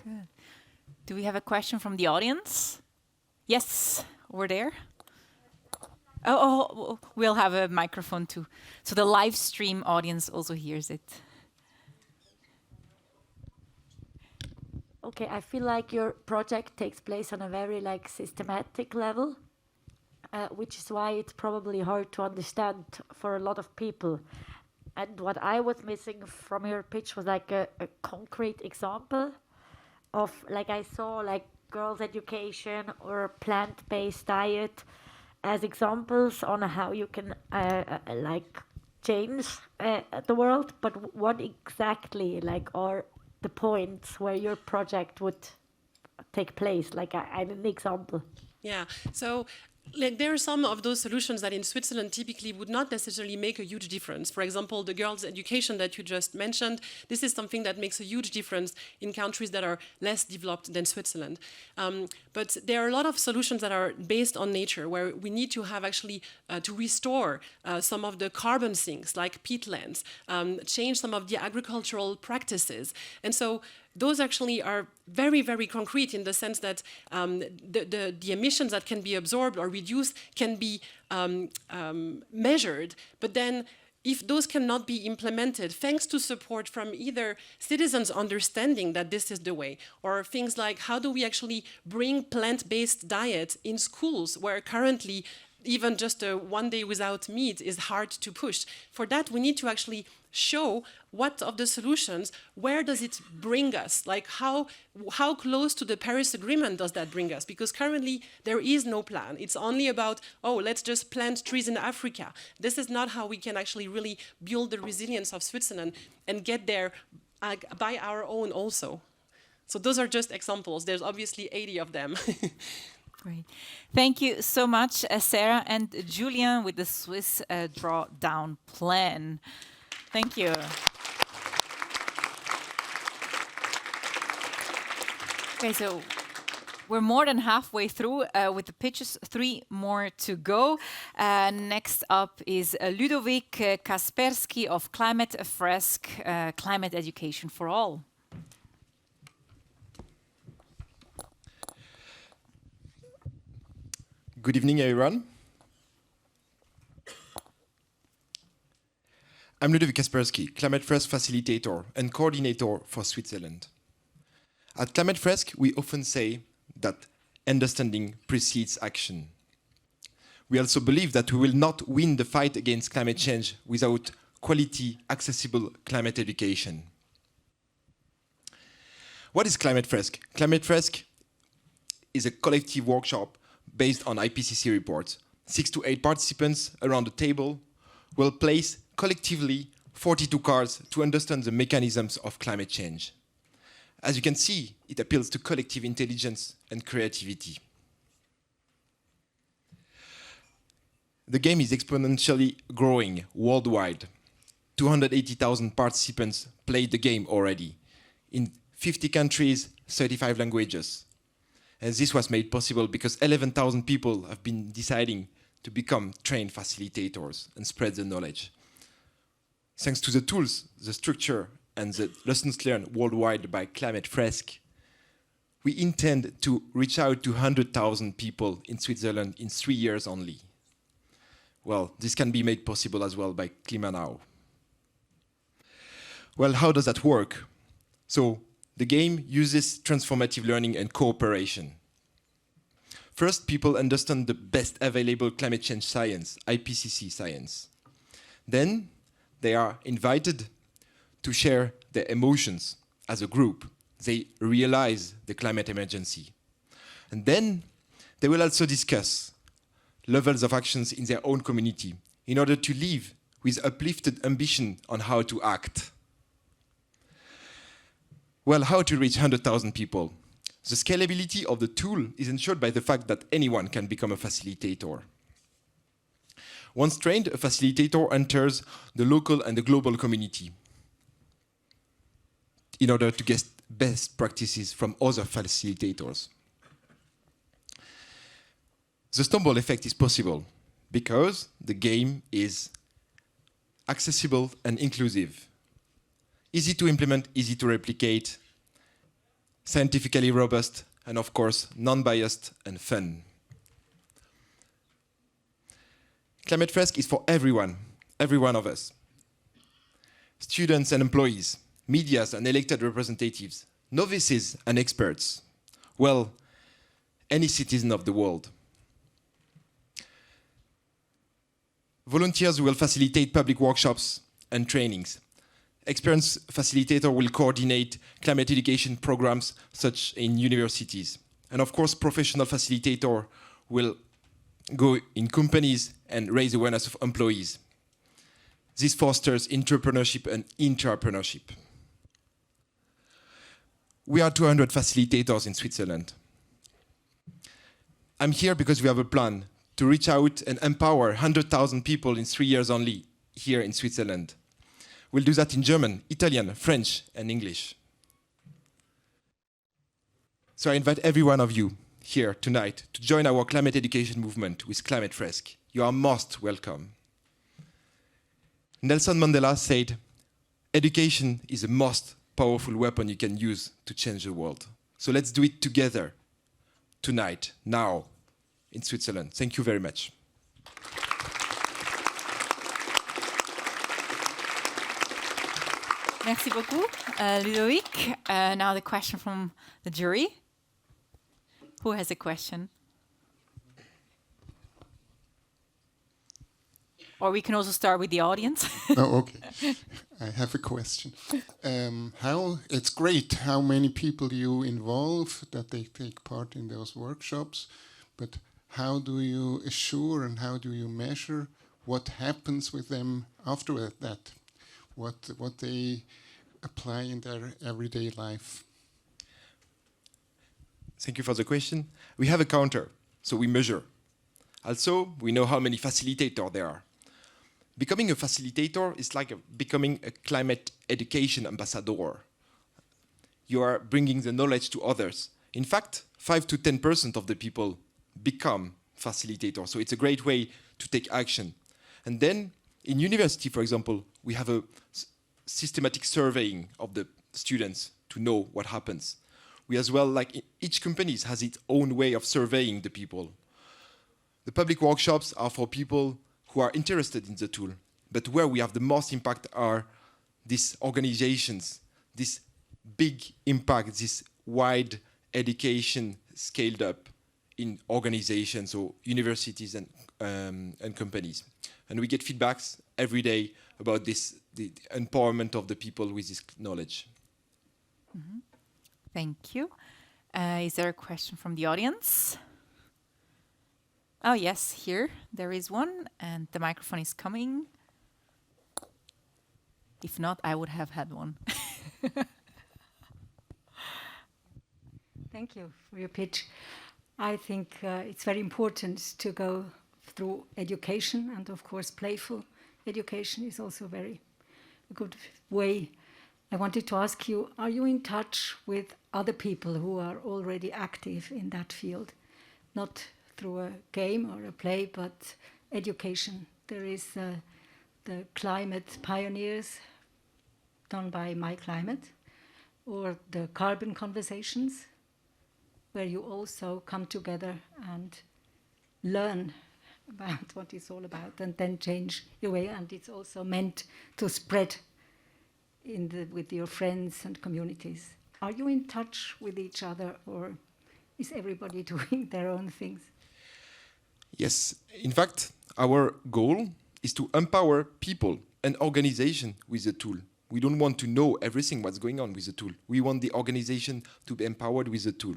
Good. Do we have a question from the audience? Yes, over there. Oh, we'll have a microphone too, so the live stream audience also hears it. Okay, I feel like your project takes place on a very systematic level, which is why it's probably hard to understand for a lot of people. And what I was missing from your pitch was a concrete example of, I saw girls' education or plant-based diet as examples on how you can change the world. But what exactly are the points where your project would take place? An example. Yeah. So there are some of those solutions that in Switzerland typically would not necessarily make a huge difference. For example, the girls' education that you just mentioned, this is something that makes a huge difference in countries that are less developed than Switzerland. But there are a lot of solutions that are based on nature, where we need to have actually to restore some of the carbon sinks, like peatlands, change some of the agricultural practices. And so those actually are very, very concrete in the sense that the emissions that can be absorbed or reduced can be measured. But then if those cannot be implemented, thanks to support from either citizens understanding that this is the way, or things like how do we actually bring plant-based diet in schools where currently even just a 1 day without meat is hard to push. For that, we need to actually show what of the solutions, where does it bring us? How close to the Paris Agreement does that bring us? Because currently there is no plan. It's only about, let's just plant trees in Africa. This is not how we can actually really build the resilience of Switzerland and get there by our own also. So those are just examples. There's obviously 80 of them. Great. Thank you so much, Sarah and Julien with the Swiss Drawdown Plan. Thank you. Okay, so we're more than halfway through with the pitches, 3 more to go. Next up is Ludovic Kaspersky of Climate Fresk, Climate Education for All. Good evening, everyone. I'm Ludovic Kaspersky, Climate Fresk facilitator and coordinator for Switzerland. At Climate Fresk, we often say that understanding precedes action. We also believe that we will not win the fight against climate change without quality, accessible climate education. What is Climate Fresk? Climate Fresk is a collective workshop based on IPCC reports. 6 to 8 participants around the table will place collectively 42 cards to understand the mechanisms of climate change. As you can see, it appeals to collective intelligence and creativity. The game is exponentially growing worldwide. 280,000 participants played the game already in 50 countries, 35 languages. And this was made possible because 11,000 people have been deciding to become trained facilitators and spread the knowledge. Thanks to the tools, the structure, and the lessons learned worldwide by Climate Fresk, we intend to reach out to 100,000 people in Switzerland in 3 years only. Well, this can be made possible as well by KlimaNow. Well, how does that work? So, the game uses transformative learning and cooperation. First, people understand the best available climate change science, IPCC science. Then, they are invited to share their emotions as a group. They realize the climate emergency. And then, they will also discuss levels of actions in their own community in order to live with uplifted ambition on how to act. Well, how to reach 100,000 people? The scalability of the tool is ensured by the fact that anyone can become a facilitator. Once trained, a facilitator enters the local and the global community in order to get best practices from other facilitators. The snowball effect is possible because the game is accessible and inclusive, easy to implement, easy to replicate, scientifically robust, and of course, non-biased and fun. Climate Fresk is for everyone, every one of us. Students and employees, medias and elected representatives, novices and experts. Well, any citizen of the world. Volunteers will facilitate public workshops and trainings. Experienced facilitator will coordinate climate education programs such in universities. And of course, professional facilitator will go in companies and raise awareness of employees. This fosters entrepreneurship and intrapreneurship. We are 200 facilitators in Switzerland. I'm here because we have a plan to reach out and empower 100,000 people in 3 years only here in Switzerland. We'll do that in German, Italian, French, and English. So I invite every one of you here tonight to join our climate education movement with Climate Fresk. You are most welcome. Nelson Mandela said, education is the most powerful weapon you can use to change the world. So let's do it together, tonight, now, in Switzerland. Thank you very much. Merci beaucoup, Ludovic. Now the question from the jury. Who has a question? Or we can also start with the audience. Oh, okay. I have a question. It's great how many people you involve, that they take part in those workshops, but how do you assure and how do you measure what happens with them after that? What they apply in their everyday life? Thank you for the question. We have a counter, so we measure. Also, we know how many facilitators there are. Becoming a facilitator is like becoming a climate education ambassador. You are bringing the knowledge to others. In fact, 5 to 10% of the people become facilitators. So it's a great way to take action. And then in university, for example, we have a systematic surveying of the students to know what happens. We as well, like each company has its own way of surveying the people. The public workshops are for people who are interested in the tool, but where we have the most impact are these organizations, this big impact, this wide education scaled up in organizations or universities and companies. And we get feedbacks every day about this, the empowerment of the people with this knowledge. Mm-hmm. Thank you. Is there a question from the audience? Oh, yes, here there is one, and the microphone is coming. If not, I would have had one. Thank you for your pitch. I think it's very important to go through education, and of course playful education is also very a good way. I wanted to ask you, are you in touch with other people who are already active in that field? Not through a game or a play, but education. There is the Climate Pioneers done by My Climate, or the Carbon Conversations, where you also come together and learn about what it's all about and then change your way. And it's also meant to spread with your friends and communities. Are you in touch with each other, or is everybody doing their own things? Yes, in fact, our goal is to empower people and organization with the tool. We don't want to know everything what's going on with the tool. We want the organization to be empowered with the tool.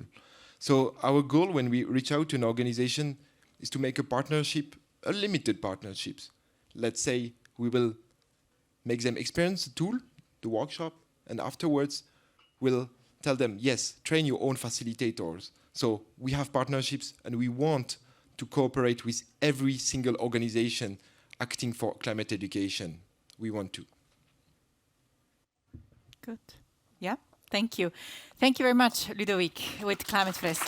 So our goal when we reach out to an organization is to make a partnership, a limited partnerships. Let's say we will make them experience the tool, the workshop, and afterwards we'll tell them, yes, train your own facilitators. So we have partnerships and we want to cooperate with every single organization acting for climate education. We want to. Good. Yeah, thank you. Thank you very much, Ludovic, with Climate Fest.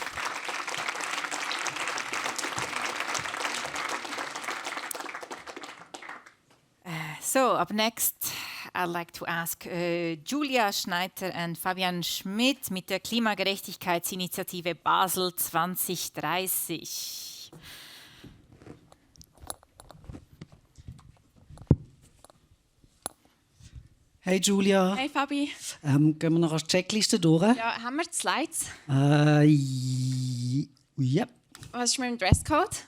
So up next, I'd like to ask Julia Schneider and Fabian Schmidt mit der Klimagerechtigkeitsinitiative Basel 2030. Hey Julia. Hey Fabi. Gehen wir noch als Checkliste durch? Ja, haben wir die Slides? Ja. Was ist mit dem Dresscode?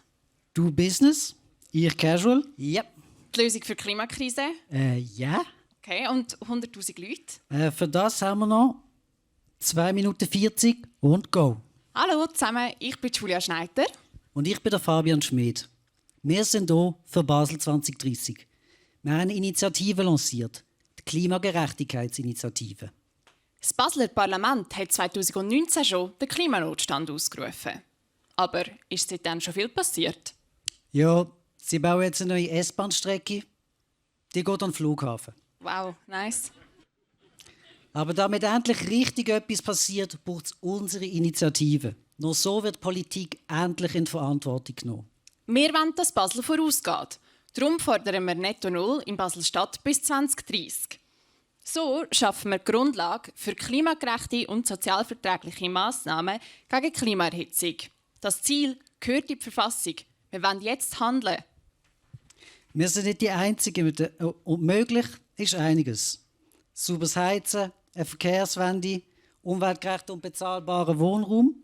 Du Business, ich Casual. Ja. Die Lösung für die Klimakrise? Ja. Okay, und 100'000 Leute? Für das haben wir noch 2 Minuten 40 und go. Hallo zusammen, ich bin Julia Schneider. Und ich bin der Fabian Schmidt. Wir sind hier für Basel 2030. Wir haben eine Initiative lanciert, die Klimagerechtigkeitsinitiative. Das Basler Parlament hat 2019 schon den Klimanotstand ausgerufen. Aber ist seitdem schon viel passiert? Ja, sie bauen jetzt eine neue S-Bahn-Strecke. Die geht an den Flughafen. Wow, nice. Aber damit endlich richtig etwas passiert, braucht es unsere Initiative. Nur so wird die Politik endlich in die Verantwortung genommen. Wir wollen, dass Basel vorausgeht. Darum fordern wir Netto Null in Basel-Stadt bis 2030. So schaffen wir die Grundlage für klimagerechte und sozialverträgliche Massnahmen gegen Klimaerhitzung. Das Ziel gehört in die Verfassung. Wir wollen jetzt handeln. Wir sind nicht die Einzigen. Und möglich ist einiges. Sauberes Heizen, eine Verkehrswende, umweltgerechter und bezahlbarer Wohnraum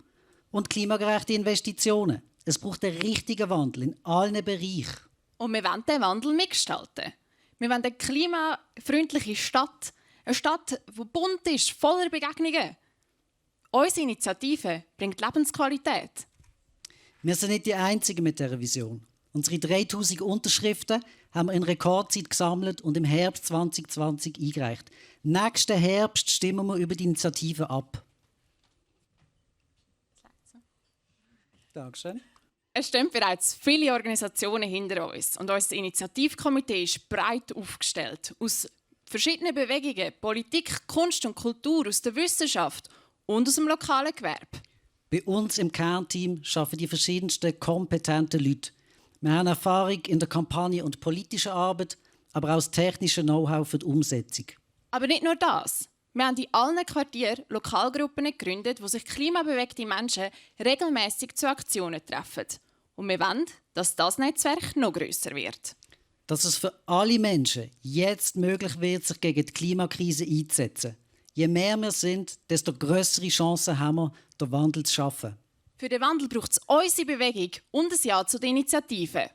und klimagerechte Investitionen. Es braucht einen richtigen Wandel in allen Bereichen. Und wir wollen diesen Wandel mitgestalten. Wir wollen eine klimafreundliche Stadt. Eine Stadt, die bunt ist, voller Begegnungen. Unsere Initiative bringt Lebensqualität. Wir sind nicht die Einzigen mit dieser Vision. Unsere 3000 Unterschriften haben wir in Rekordzeit gesammelt und im Herbst 2020 eingereicht. Nächsten Herbst stimmen wir über die Initiative ab. Dankeschön. Es stehen bereits viele Organisationen hinter uns und unser Initiativkomitee ist breit aufgestellt. Aus verschiedenen Bewegungen, Politik, Kunst und Kultur, aus der Wissenschaft und aus dem lokalen Gewerbe. Bei uns im Kernteam arbeiten die verschiedensten kompetenten Leute. Wir haben Erfahrung in der Kampagne- und politischen Arbeit, aber auch das technische Know-how für die Umsetzung. Aber nicht nur das. Wir haben in allen Quartieren Lokalgruppen gegründet, wo sich klimabewegte Menschen regelmäßig zu Aktionen treffen. Und wir wollen, dass das Netzwerk noch grösser wird. Dass es für alle Menschen jetzt möglich wird, sich gegen die Klimakrise einzusetzen. Je mehr wir sind, desto grössere Chancen haben wir, den Wandel zu schaffen. Für den Wandel braucht es unsere Bewegung und ein Ja zu der Initiative.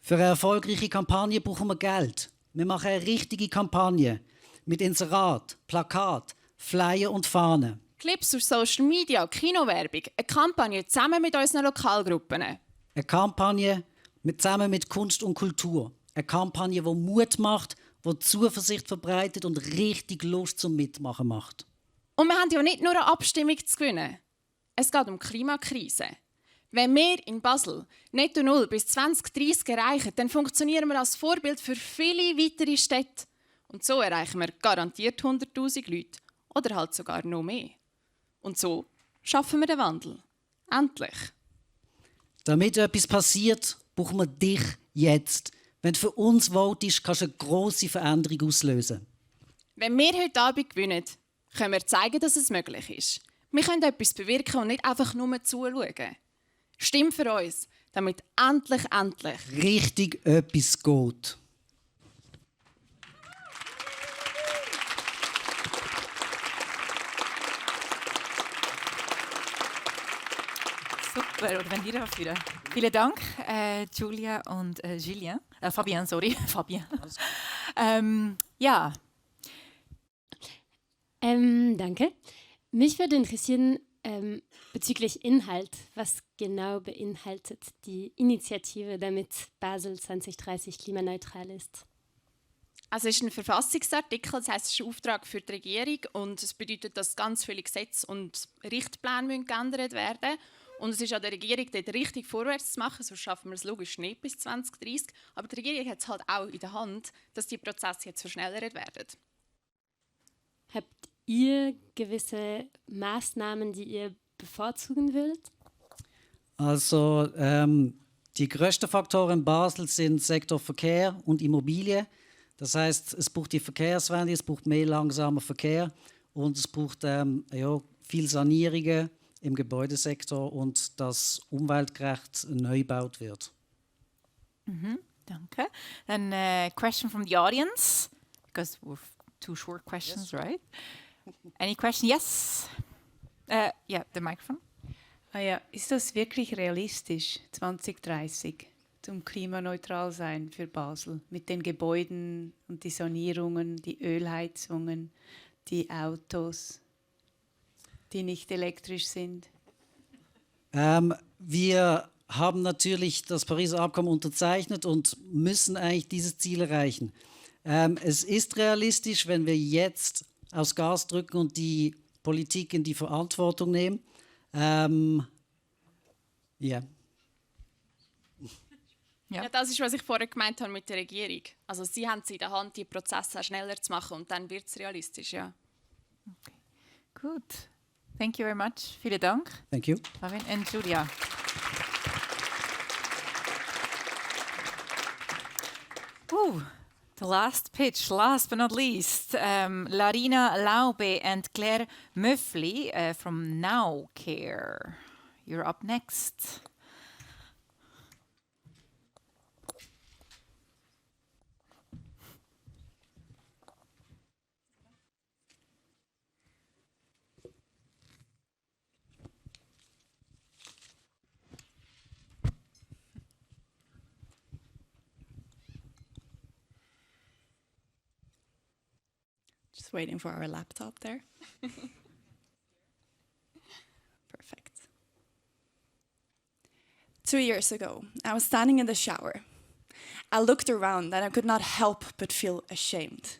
Für eine erfolgreiche Kampagne brauchen wir Geld. Wir machen eine richtige Kampagne mit Inserat, Plakat, Flyer und Fahnen. Clips auf Social Media, Kinowerbung, eine Kampagne zusammen mit unseren Lokalgruppen. Eine Kampagne zusammen mit Kunst und Kultur. Eine Kampagne, die Mut macht, die Zuversicht verbreitet und richtig Lust zum Mitmachen macht. Und wir haben ja nicht nur eine Abstimmung zu gewinnen. Es geht um die Klimakrise. Wenn wir in Basel Netto Null bis 2030 erreichen, dann funktionieren wir als Vorbild für viele weitere Städte. Und so erreichen wir garantiert 100'000 Leute oder halt sogar noch mehr. Und so schaffen wir den Wandel. Endlich. Damit etwas passiert, brauchen wir dich jetzt. Wenn du für uns votest, kannst du eine grosse Veränderung auslösen. Wenn wir heute Abend gewinnen, können wir zeigen, dass es möglich ist. Wir können etwas bewirken und nicht einfach nur zuschauen. Stimm für uns, damit endlich richtig etwas geht. Wenn jeder was wieder. Vielen Dank, Julia und Julien. Fabien, sorry. Fabien. Ja. Danke. Mich würde interessieren, bezüglich Inhalt, was genau beinhaltet die Initiative, damit Basel 2030 klimaneutral ist? Also es ist ein Verfassungsartikel, das heisst, es ist ein Auftrag für die Regierung und es bedeutet, dass ganz viele Gesetze und Richtpläne geändert werden müssen. Und es ist an der Regierung, dort richtig vorwärts zu machen, sonst schaffen wir es logisch nicht bis 2030. Aber die Regierung hat es halt auch in der Hand, dass die Prozesse jetzt verschnellert werden. Habt ihr gewisse Maßnahmen, die ihr bevorzugen würdet? Also die größten Faktoren in Basel sind Sektor Verkehr und Immobilie. Das heißt, es braucht die Verkehrswende, es braucht mehr langsamer Verkehr und es braucht viel Sanierungen im Gebäudesektor und dass umweltgerecht neu gebaut wird. Danke. Then question from the audience, because we've 2 short questions, yes. Right? Any question? Yes. Yeah, the microphone. Ist das wirklich realistisch, 2030? Zum klimaneutral sein für Basel mit den Gebäuden und die Sanierungen, die Ölheizungen, die Autos, die nicht elektrisch sind? Wir haben natürlich das Pariser Abkommen unterzeichnet und müssen eigentlich dieses Ziel erreichen. Es ist realistisch, wenn wir jetzt aufs Gas drücken und die Politik in die Verantwortung nehmen. Yeah. Ja, das ist, was ich vorher gemeint habe mit der Regierung. Also sie haben es in der Hand, die Prozesse schneller zu machen und dann wird es realistisch, ja. Okay. Gut. Thank you very much. Vielen Dank. Thank you. Marvin and Julia. The last pitch, last but not least, Larina Laube and Claire Möffli from Now Care. You're up next. Just waiting for our laptop there. Perfect. 2 years ago, I was standing in the shower. I looked around and I could not help but feel ashamed.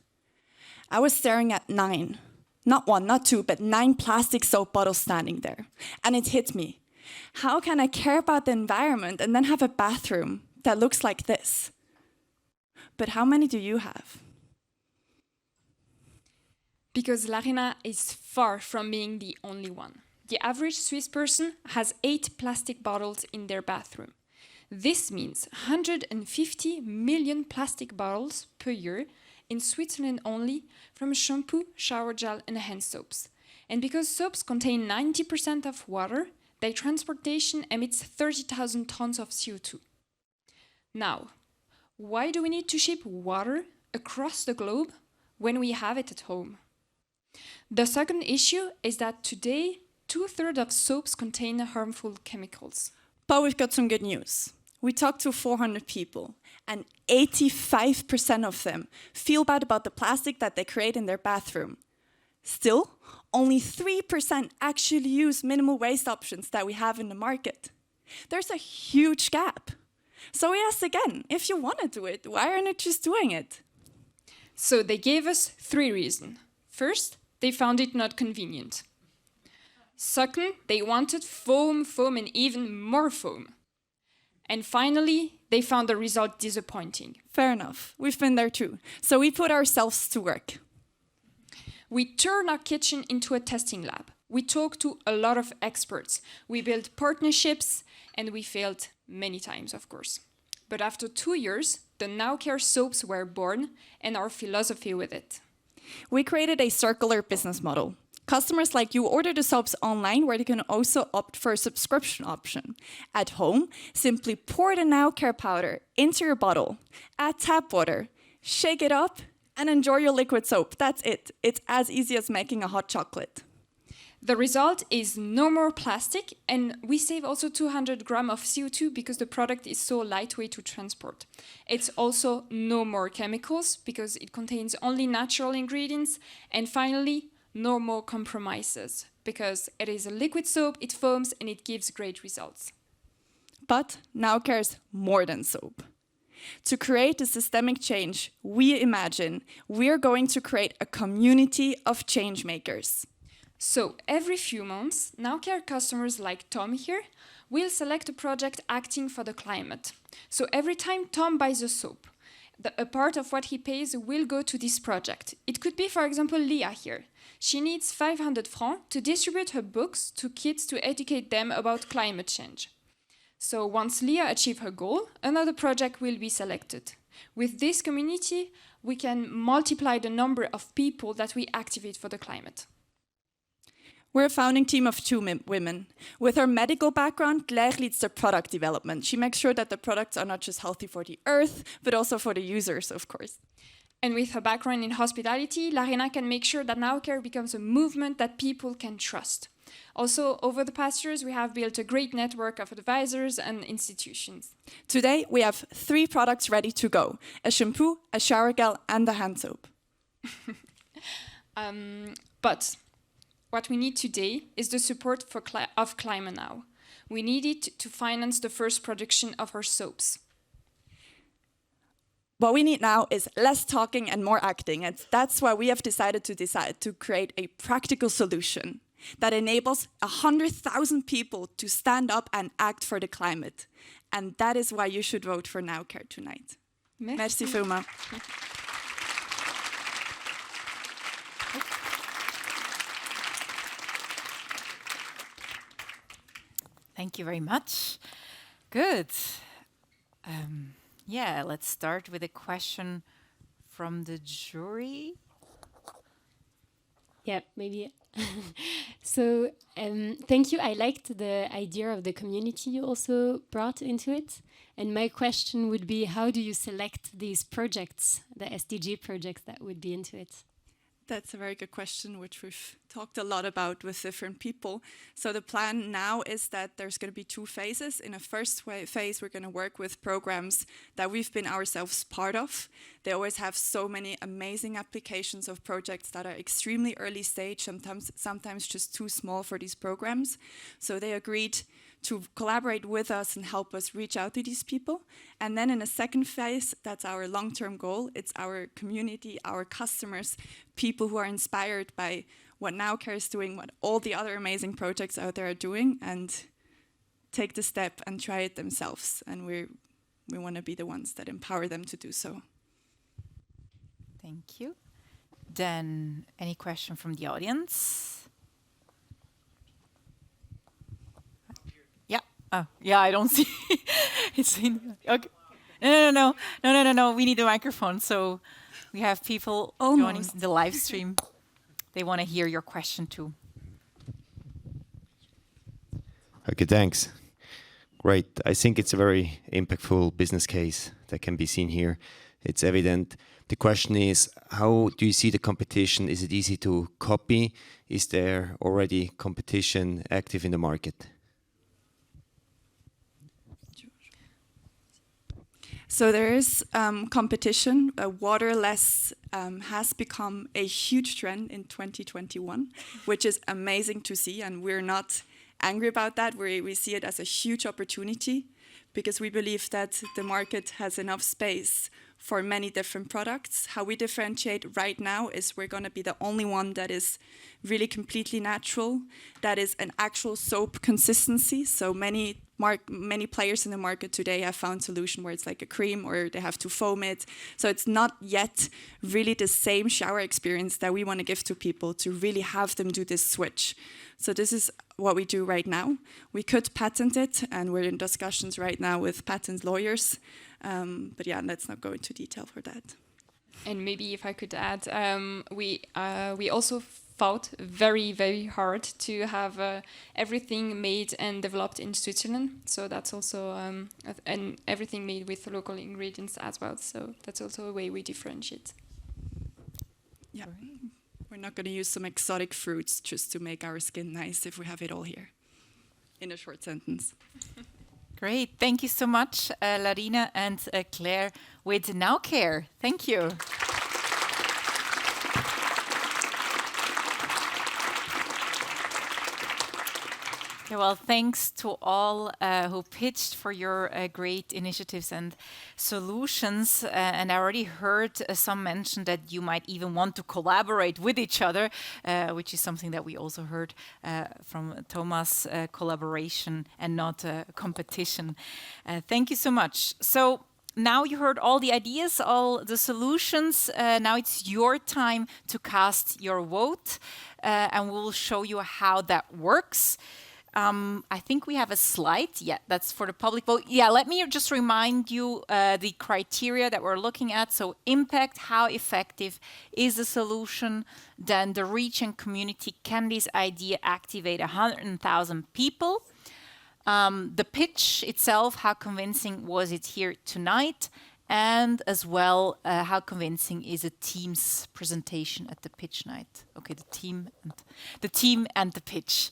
I was staring at 9, not 1, not 2, but 9 plastic soap bottles standing there. And it hit me. How can I care about the environment and then have a bathroom that looks like this? But how many do you have? Because Larina is far from being the only one. The average Swiss person has 8 plastic bottles in their bathroom. This means 150 million plastic bottles per year in Switzerland only, from shampoo, shower gel and hand soaps. And because soaps contain 90% of water, their transportation emits 30,000 tons of CO2. Now, why do we need to ship water across the globe when we have it at home? The second issue is that today, 2/3 of soaps contain harmful chemicals. But we've got some good news. We talked to 400 people, and 85% of them feel bad about the plastic that they create in their bathroom. Still, only 3% actually use minimal waste options that we have in the market. There's a huge gap. So we asked again, if you want to do it, why aren't you just doing it? So they gave us 3 reasons. First, they found it not convenient. Second, they wanted foam, and even more foam. And finally, they found the result disappointing. Fair enough. We've been there too. So we put ourselves to work. We turned our kitchen into a testing lab. We talked to a lot of experts. We built partnerships, and we failed many times, of course. But after 2 years, the Now Care soaps were born, and our philosophy with it. We created a circular business model. Customers like you order the soaps online, where they can also opt for a subscription option. At home, simply pour the Now Care powder into your bottle, add tap water, shake it up, and enjoy your liquid soap. That's it. It's as easy as making a hot chocolate. The result is no more plastic, and we save also 200 grams of CO2 because the product is so lightweight to transport. It's also no more chemicals because it contains only natural ingredients. And finally, no more compromises because it is a liquid soap, it foams, and it gives great results. But Nowcare is more than soap. To create a systemic change, we imagine we're going to create a community of change makers. So every few months, Nowcare customers like Tom here will select a project acting for the climate. So every time Tom buys a soap, a part of what he pays will go to this project. It could be, for example, Leah here. She needs 500 francs to distribute her books to kids to educate them about climate change. So once Leah achieves her goal, another project will be selected. With this community, we can multiply the number of people that we activate for the climate. We're a founding team of 2 women. With her medical background, Claire leads the product development. She makes sure that the products are not just healthy for the earth, but also for the users, of course. And with her background in hospitality, Larena can make sure that Nowcare becomes a movement that people can trust. Also, over the past years, we have built a great network of advisors and institutions. Today, we have 3 products ready to go: a shampoo, a shower gel, and a hand soap. But what we need today is the support of Climate Now. We need it to finance the first production of our soaps. What we need now is less talking and more acting. And that's why we have decided to create a practical solution that enables 100,000 people to stand up and act for the climate. And that is why you should vote for Nowcare tonight. Merci vielmals. Thank you very much. Good. Yeah, let's start with a question from the jury. Yeah, maybe. So, thank you. I liked the idea of the community you also brought into it. And my question would be, how do you select these projects, the SDG projects that would be into it? That's a very good question, which we've talked a lot about with different people. So the plan now is that there's going to be 2 phases. In a first phase, we're going to work with programs that we've been ourselves part of. They always have so many amazing applications of projects that are extremely early stage, sometimes just too small for these programs. So they agreed to collaborate with us and help us reach out to these people. And then in a second phase, that's our long-term goal. It's our community, our customers, people who are inspired by what Nowcare is doing, what all the other amazing projects out there are doing, and take the step and try it themselves. And we want to be the ones that empower them to do so. Thank you. Then, any question from the audience? Oh, yeah, I don't see. It's in, okay. No. We need a microphone. So we have people joining the live stream. They want to hear your question too. Okay, thanks. Great. I think it's a very impactful business case that can be seen here. It's evident. The question is, how do you see the competition? Is it easy to copy? Is there already competition active in the market? So there is competition. Waterless has become a huge trend in 2021, which is amazing to see, and we're not angry about that. We see it as a huge opportunity because we believe that the market has enough space for many different products. How we differentiate right now is we're going to be the only one that is really completely natural, that is an actual soap consistency. So many players in the market today have found solution where it's like a cream or they have to foam it. So it's not yet really the same shower experience that we want to give to people to really have them do this switch. So this is what we do right now. We could patent it, and we're in discussions right now with patent lawyers. But yeah, let's not go into detail for that. And maybe if I could add, we also fought very, very hard to have everything made and developed in Switzerland. So that's also, and everything made with local ingredients as well. So that's also a way we differentiate. Yeah, we're We're not going to use some exotic fruits just to make our skin nice if we have it all here. In a short sentence. Great. Thank you so much, Larina and Claire with Now Care. Thank you. Yeah, well, thanks to all who pitched for your great initiatives and solutions. And I already heard some mention that you might even want to collaborate with each other, which is something that we also heard from Thomas, collaboration and not competition. Thank you so much. So now you heard all the ideas, all the solutions. Now it's your time to cast your vote, and we'll show you how that works. I think we have a slide. Yeah, that's for the public vote. Yeah, let me just remind you the criteria that we're looking at. So impact, how effective is the solution? Then the reach and community, can this idea activate 100,000 people? The pitch itself, how convincing was it here tonight? And as well, how convincing is a team's presentation at the pitch night? Okay, the team and the pitch.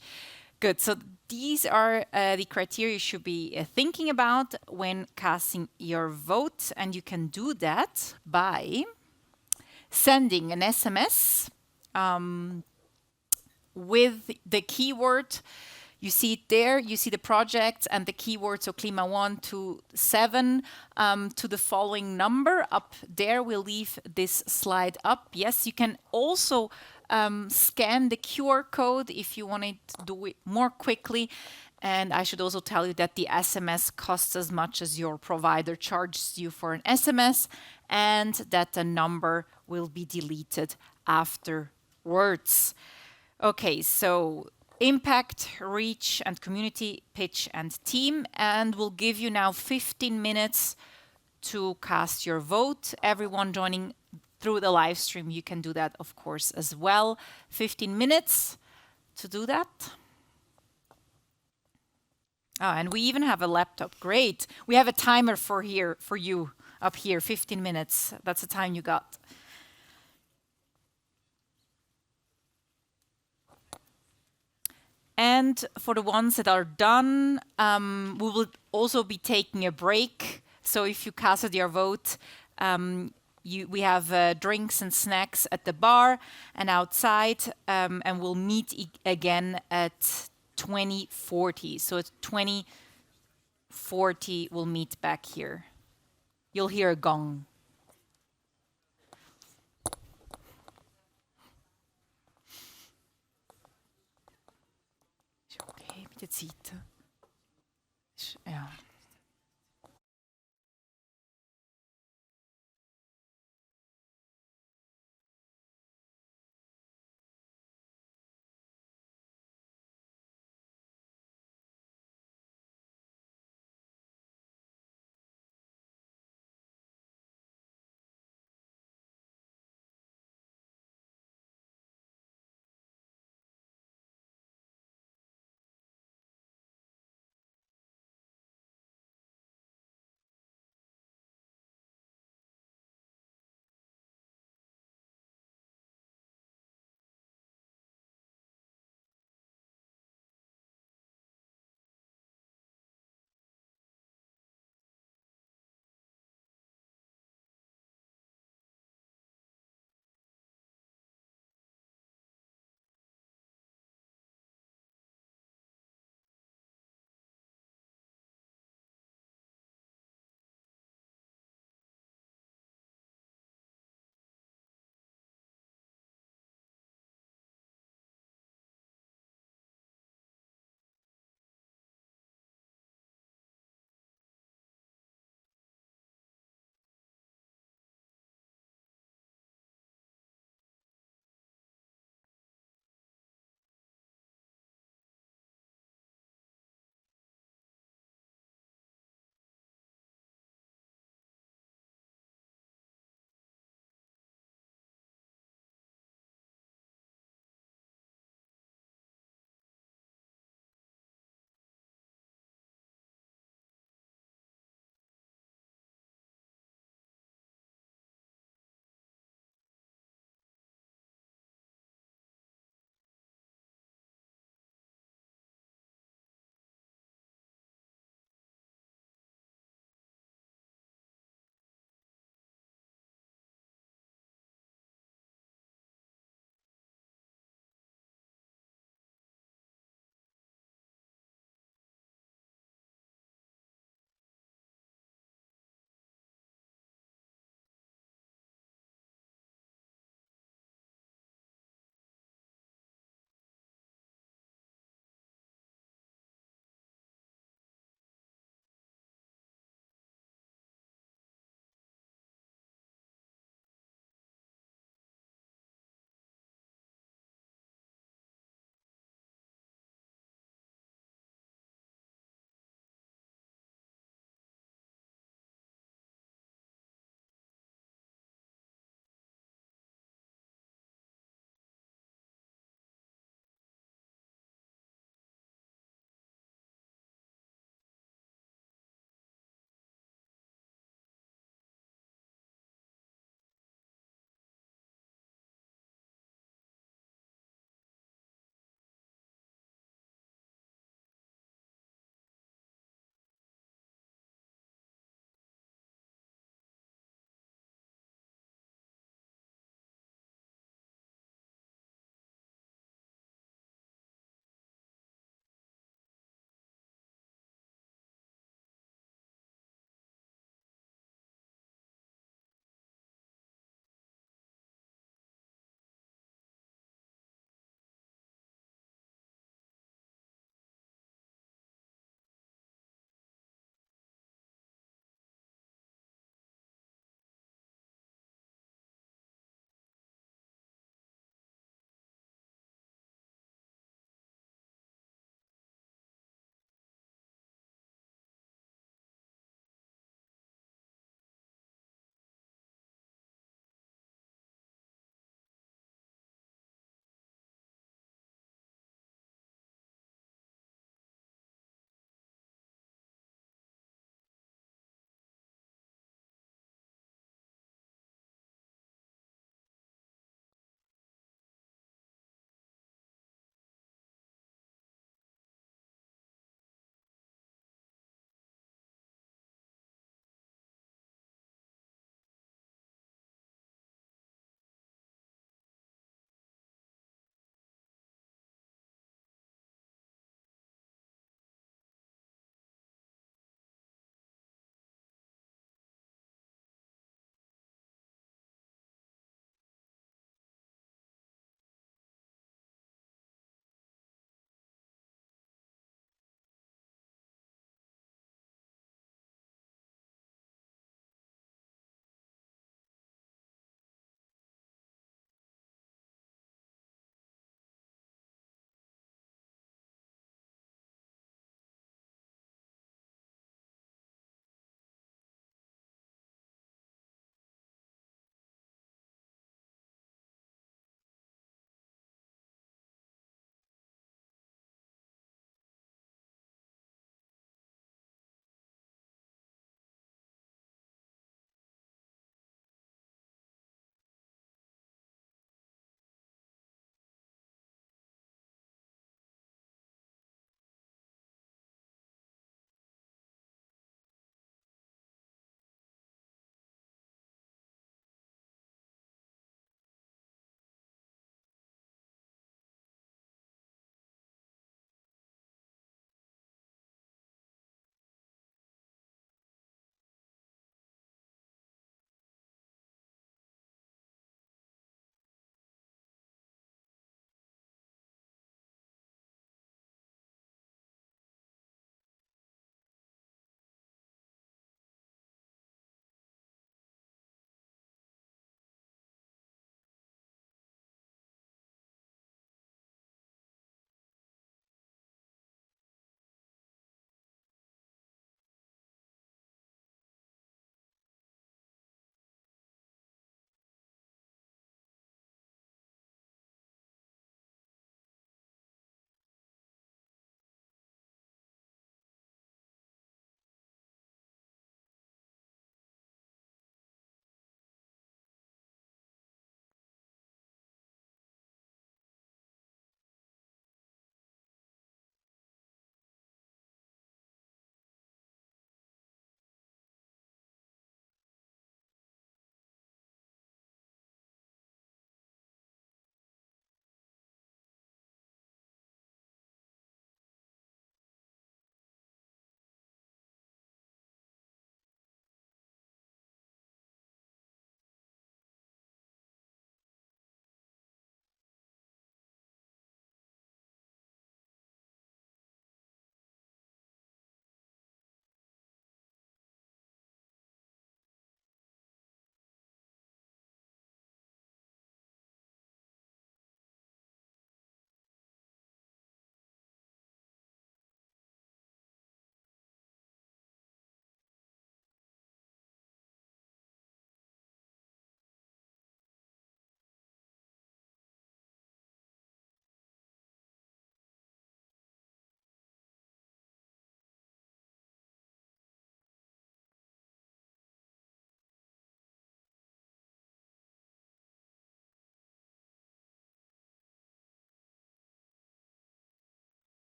Good. So these are the criteria you should be thinking about when casting your vote. And you can do that by sending an SMS with the keyword. You see it there. You see the project and the keyword. So Klima 127 to the following number. Up there, we'll leave this slide up. Yes, you can also scan the QR code if you want to do it more quickly. And I should also tell you that the SMS costs as much as your provider charges you for an SMS, and that the number will be deleted afterwards. Okay, so impact, reach, and community, pitch, and team. And we'll give you now 15 minutes to cast your vote. Everyone joining through the live stream, you can do that, of course, as well. 15 minutes to do that. Oh, and we even have a laptop. Great. We have a timer for you up here, 15 minutes. That's the time you got. And for the ones that are done, we will also be taking a break. So if you casted your vote, we have drinks and snacks at the bar and outside, and we'll meet again at 2040. So at 2040, we'll meet back here. You'll hear a gong. Is okay mit der Zeit? Ja.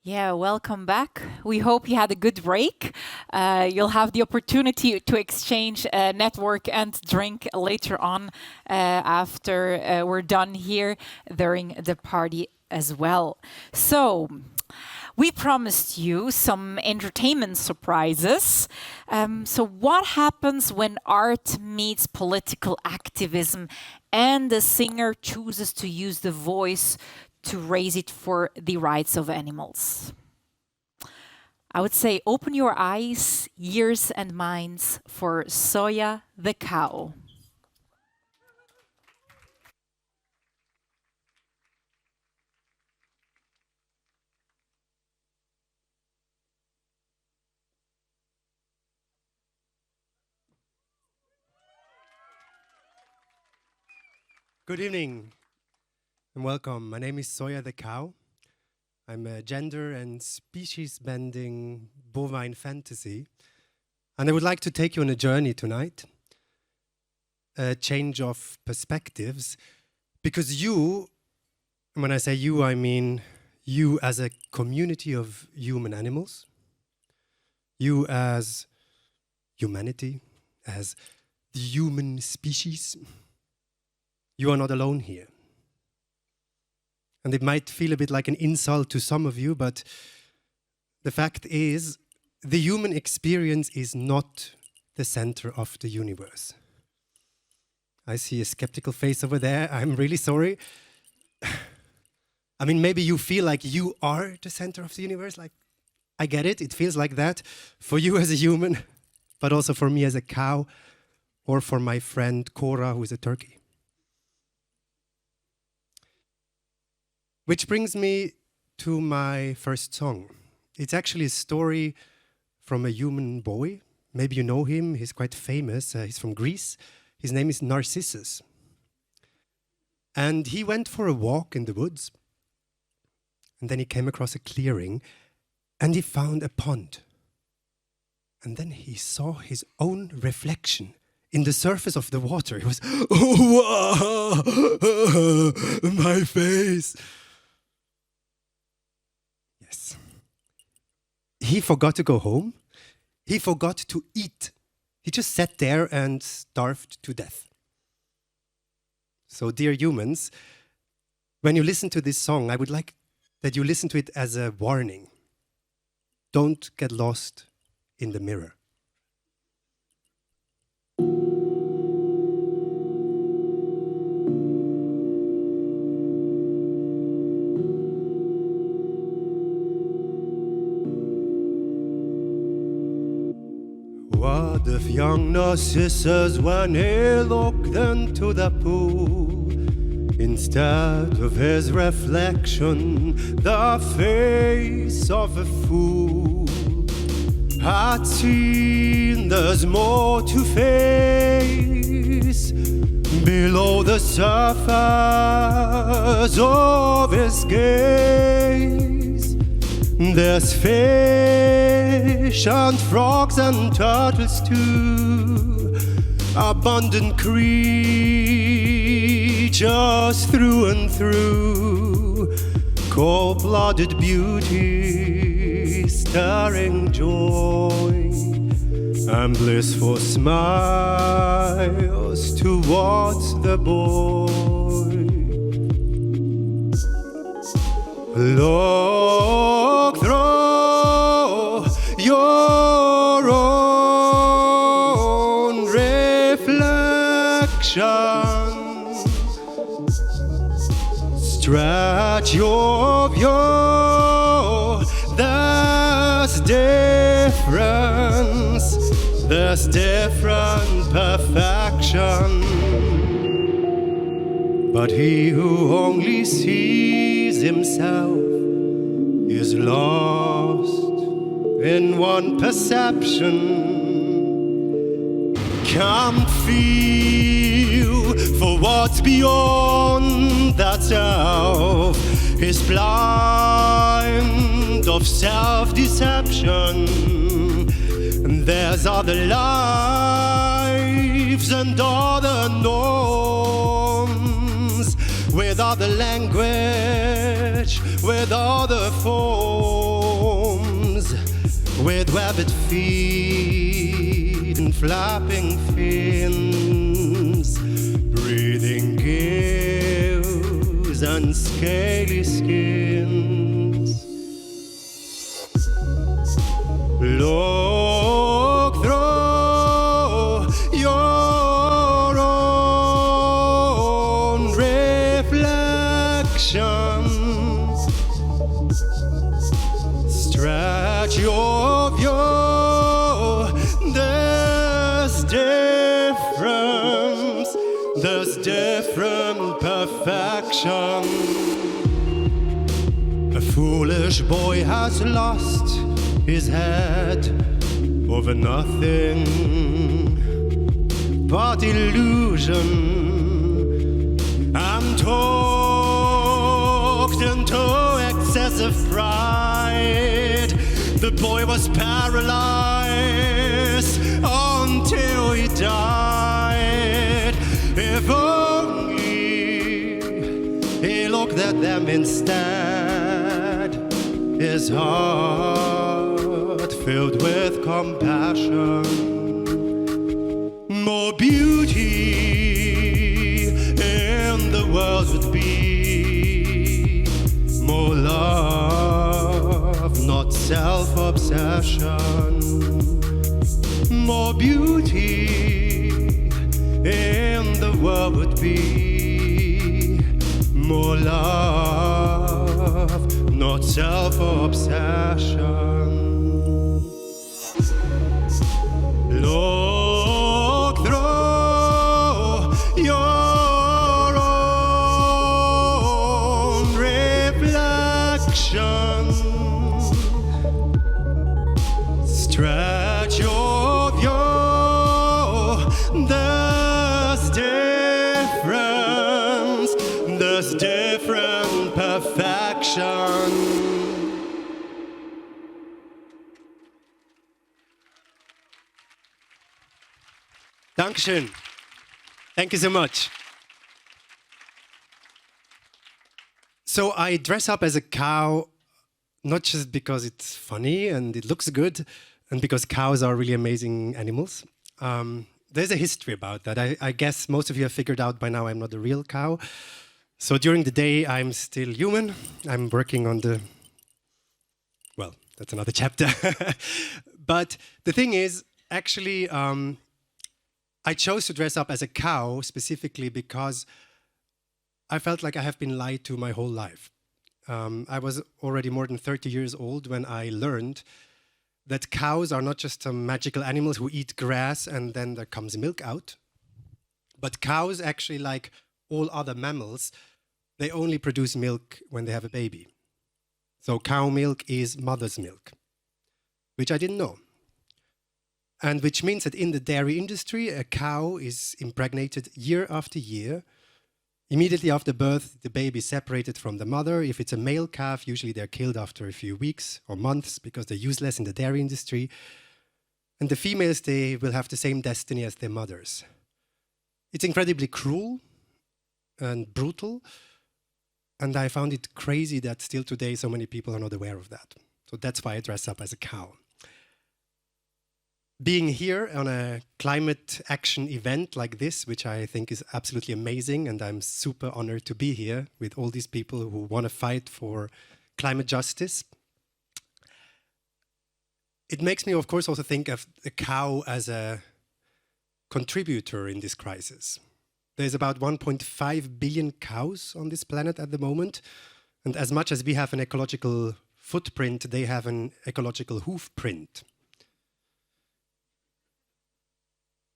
Yeah, welcome back. We hope you had a good break. You'll have the opportunity to exchange network and drink later on after we're done here during the party as well. So, we promised you some entertainment surprises. So what happens when art meets political activism and the singer chooses to use the voice to raise it for the rights of animals? I would say open your eyes, ears and minds for Soya the cow. Good evening and welcome. My name is Soya the cow. I'm a gender and species bending bovine fantasy. And I would like to take you on a journey tonight. A change of perspectives. Because you, and when I say you, I mean you as a community of human animals. You as humanity, as the human species. You are not alone here. And it might feel a bit like an insult to some of you, but the fact is, the human experience is not the center of the universe. I see a skeptical face over there. I'm really sorry. I mean, maybe you feel like you are the center of the universe. Like, I get it. It feels like that for you as a human, but also for me as a cow, or for my friend Cora, who is a turkey. Which brings me to my first song. It's actually a story from a human boy. Maybe you know him, he's quite famous. He's from Greece. His name is Narcissus. And he went for a walk in the woods. And then he came across a clearing and he found a pond. And then he saw his own reflection in the surface of the water. He was, oh, wow, my face. Yes. He forgot to go home. He forgot to eat. He just sat there and starved to death. So, dear humans, when you listen to this song, I would like that you listen to it as a warning. Don't get lost in the mirror. What if young Narcissus, when he looked into the pool, instead of his reflection, the face of a fool, had seen there's more to face below the surface of his gaze. There's fish and frogs and turtles too, abundant creatures through and through, cold-blooded beauty, stirring joy, and blissful smiles towards the boy. Look through your own reflection. Stretch your view. There's different perfection. But he who only sees himself is lost in one perception. Can't feel for what's beyond that self. Is blind of self-deception. And there's other lives and other norms, with other language, with other forms. with webbed feet and flapping fins, breathing gills and scaly skins. Look through your own reflections, stretch your view. There's different perfection. A foolish boy has lost his head over nothing but illusion. I'm talked into excessive pride. The boy was paralyzed until he died. If only he looked at them instead, his heart filled with compassion. More beauty in the world would be, more love, not self-obsession. More beauty in the world would be, more love, not self-obsession. Look through your own reflections, stretch your view. There's different perfection. Dankeschön. Thank you so much. So I dress up as a cow, not just because it's funny and it looks good, and because cows are really amazing animals. There's a history about that. I guess most of you have figured out by now I'm not a real cow. So during the day, I'm still human. I'm working on the... Well, that's another chapter. But the thing is, actually, I chose to dress up as a cow specifically because I felt like I have been lied to my whole life. I was already more than 30 years old when I learned that cows are not just some magical animals who eat grass and then there comes milk out. But cows actually, like all other mammals, they only produce milk when they have a baby. So cow milk is mother's milk, which I didn't know. And which means that in the dairy industry, a cow is impregnated year after year. Immediately after birth, the baby is separated from the mother. If it's a male calf, usually they're killed after a few weeks or months because they're useless in the dairy industry. And the females, they will have the same destiny as their mothers. It's incredibly cruel and brutal. And I found it crazy that still today so many people are not aware of that. So that's why I dress up as a cow. Being here on a climate action event like this, which I think is absolutely amazing, and I'm super honored to be here with all these people who want to fight for climate justice. It makes me, of course, also think of the cow as a contributor in this crisis. There's about 1.5 billion cows on this planet at the moment, and as much as we have an ecological footprint, they have an ecological hoof print.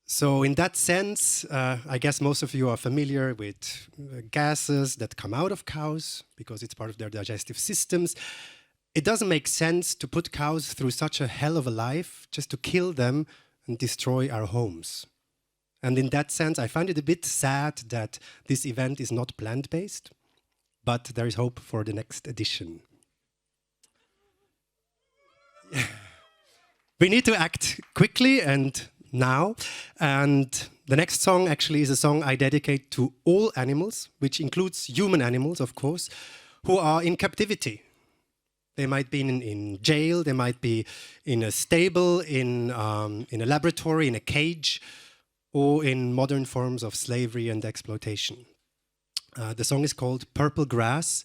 So in that sense, I guess most of you are familiar with gases that come out of cows because it's part of their digestive systems. It doesn't make sense to put cows through such a hell of a life just to kill them and destroy our homes. And in that sense, I find it a bit sad that this event is not plant-based, but there is hope for the next edition. We need to act quickly and now. And the next song actually is a song I dedicate to all animals, which includes human animals, of course, who are in captivity. They might be in jail, they might be in a stable, in a laboratory, in a cage, or in modern forms of slavery and exploitation. The song is called Purple Grass,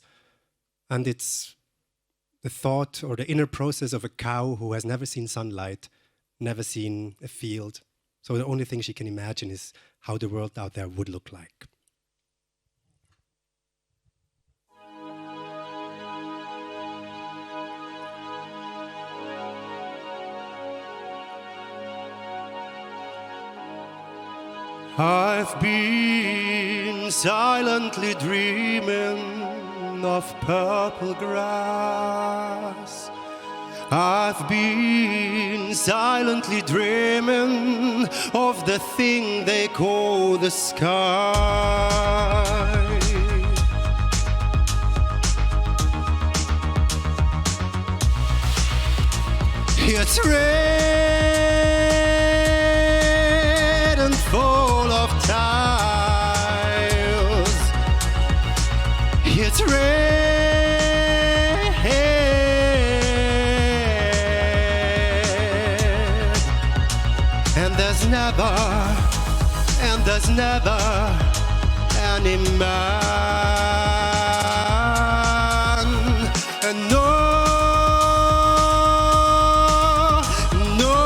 and it's the thought or the inner process of a cow who has never seen sunlight, never seen a field. So the only thing she can imagine is how the world out there would look like. I've been silently dreaming of purple grass. I've been silently dreaming of the thing they call the sky. It's red and full of tiles. It's red and there's never any man, and no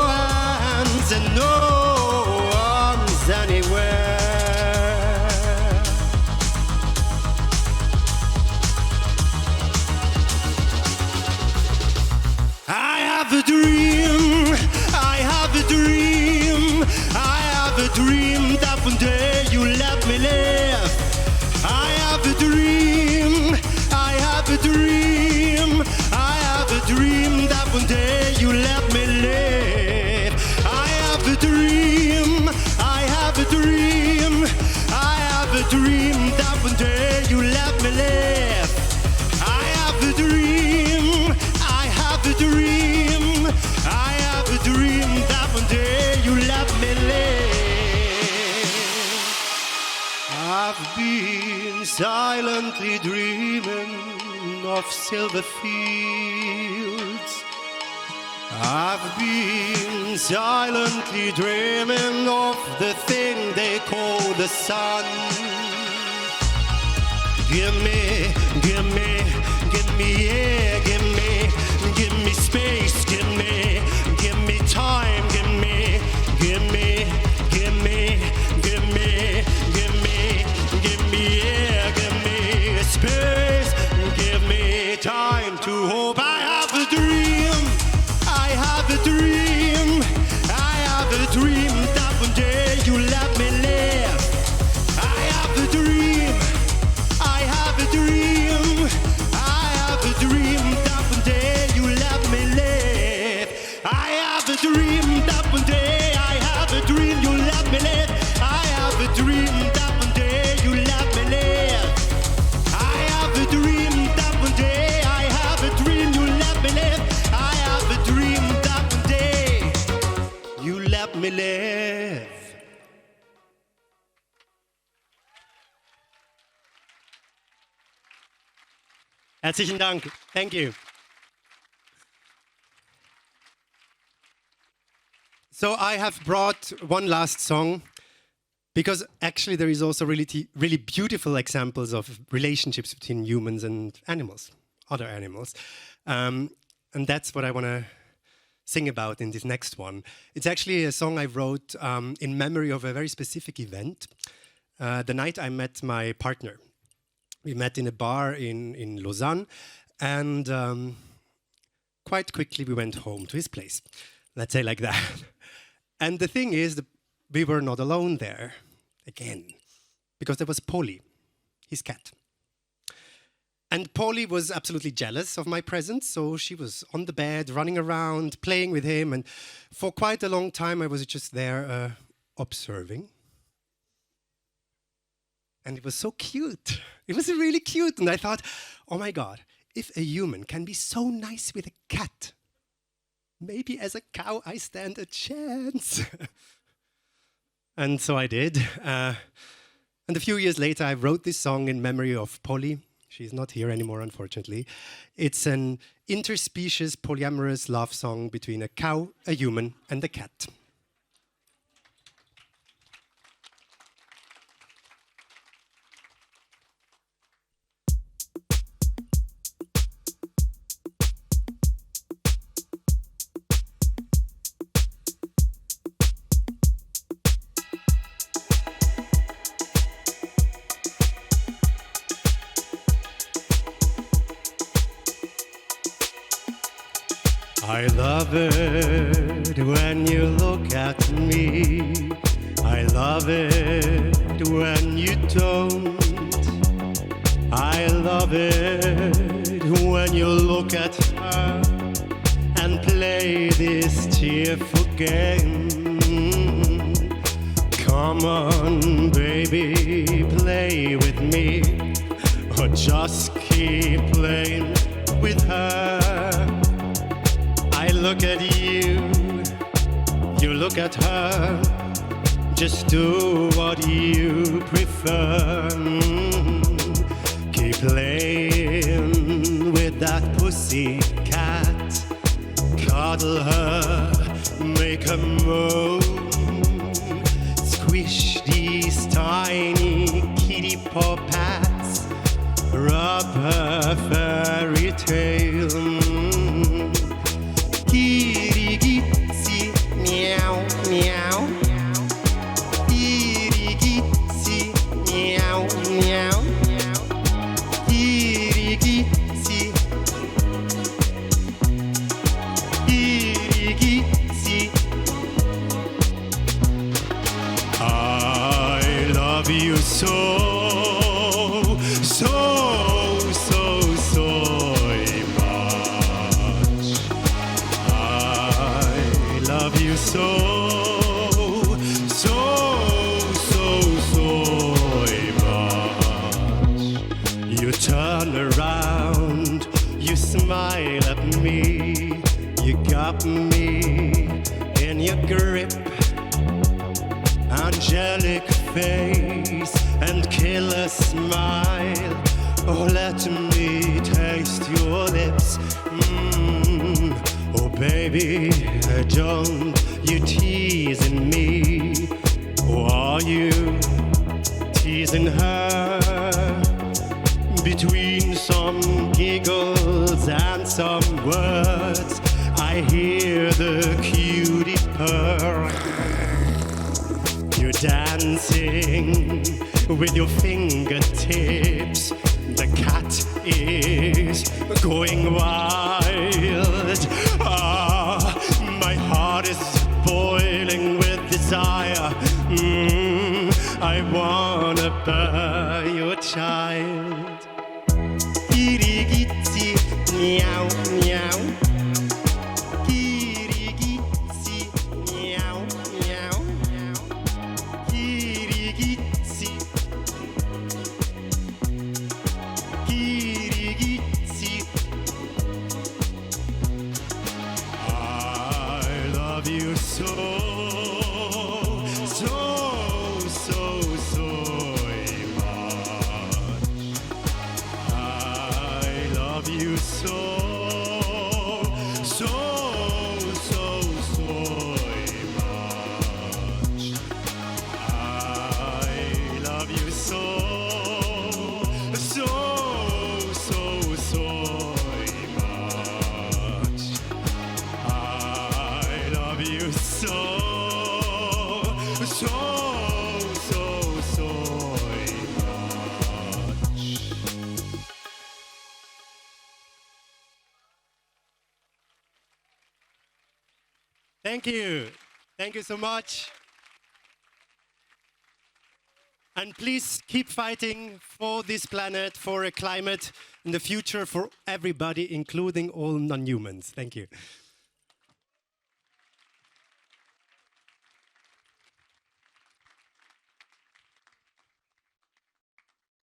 hands and no arms anywhere. I have a dream, I have a dream, I have a dream that one day you let me live. I have a dream, I have a dream, I have a dream that one day you let me live. I have a dream, I have a dream, I have a dream that one day you let me live. I have a dream, I have a dream, I have a dream that one day you let me live. I've been silently dreaming of silver fields. I've been silently dreaming of the thing they call the sun. Give me, give me, give me air, give me space, give me time, give me, give me, give me, give me, give me, give me air, give me space, give me time to hope. I have a dream, I have a dream, I have a dream that one day you let me live. I have a dream, I have a dream, I have a dream that one day you let me live. I have a dream that one day, I have a dream you let me live. I have a dream that one day you let me live. I have a dream that one day, I have a dream you let me live. I have a dream that one day you let me live. Herzlichen Dank. Thank you. So I have brought one last song because actually there is also really beautiful examples of relationships between humans and animals, other animals. And that's what I want to sing about in this next one. It's actually a song I wrote in memory of a very specific event. The night I met my partner. We met in a bar in Lausanne, and quite quickly we went home to his place. Let's say like that. And the thing is, we were not alone there, again, because there was Polly, his cat. And Polly was absolutely jealous of my presence, so she was on the bed, running around, playing with him, and for quite a long time I was just there observing. And it was so cute. It was really cute. And I thought, oh my God, if a human can be so nice with a cat, maybe as a cow I stand a chance. And so I did. And a few years later, I wrote this song in memory of Polly, She's not here anymore, unfortunately. It's an interspecies polyamorous love song between a cow, a human, and a cat. I love it when you look at me. I love it when you don't. I love it when you look at her and play this cheerful game. Come on, baby, play with me, or just keep playing with her. I look at you, you look at her, just do what you prefer. Keep playing with that pussy cat, cuddle her, make her moan, squish these tiny kitty paw pats, rub her fairy tail. Kitty gitsy, meow, meow. Kitty gitsy, meow, meow. Kitty gitsy. Kitty gitsy. I love you so, so, so, so much. I love you so, so, so, so much. You turn around, you smile at me, you got me in your grip. Angelic face and killer smile. Oh, let me taste your lips. Oh, baby, don't you teasing me? Or are you teasing her? Between some giggles and some words, I hear the cutie purr. You're dancing with your fingertips. The cat is going wild. Ah, my heart is boiling with desire. I wanna buy your child. Kitty gitsy, meow, meow. Kitty gitsy, meow, meow. Kitty gitsy. Kitty gitsy. I love you so, so, so, so much. I love you so, so, so, so much. I love you so, so, so, so much. I love you so, so, so, so much. Thank you. Thank you so much. And please keep fighting for this planet, for a climate in the future for everybody, including all non-humans. Thank you.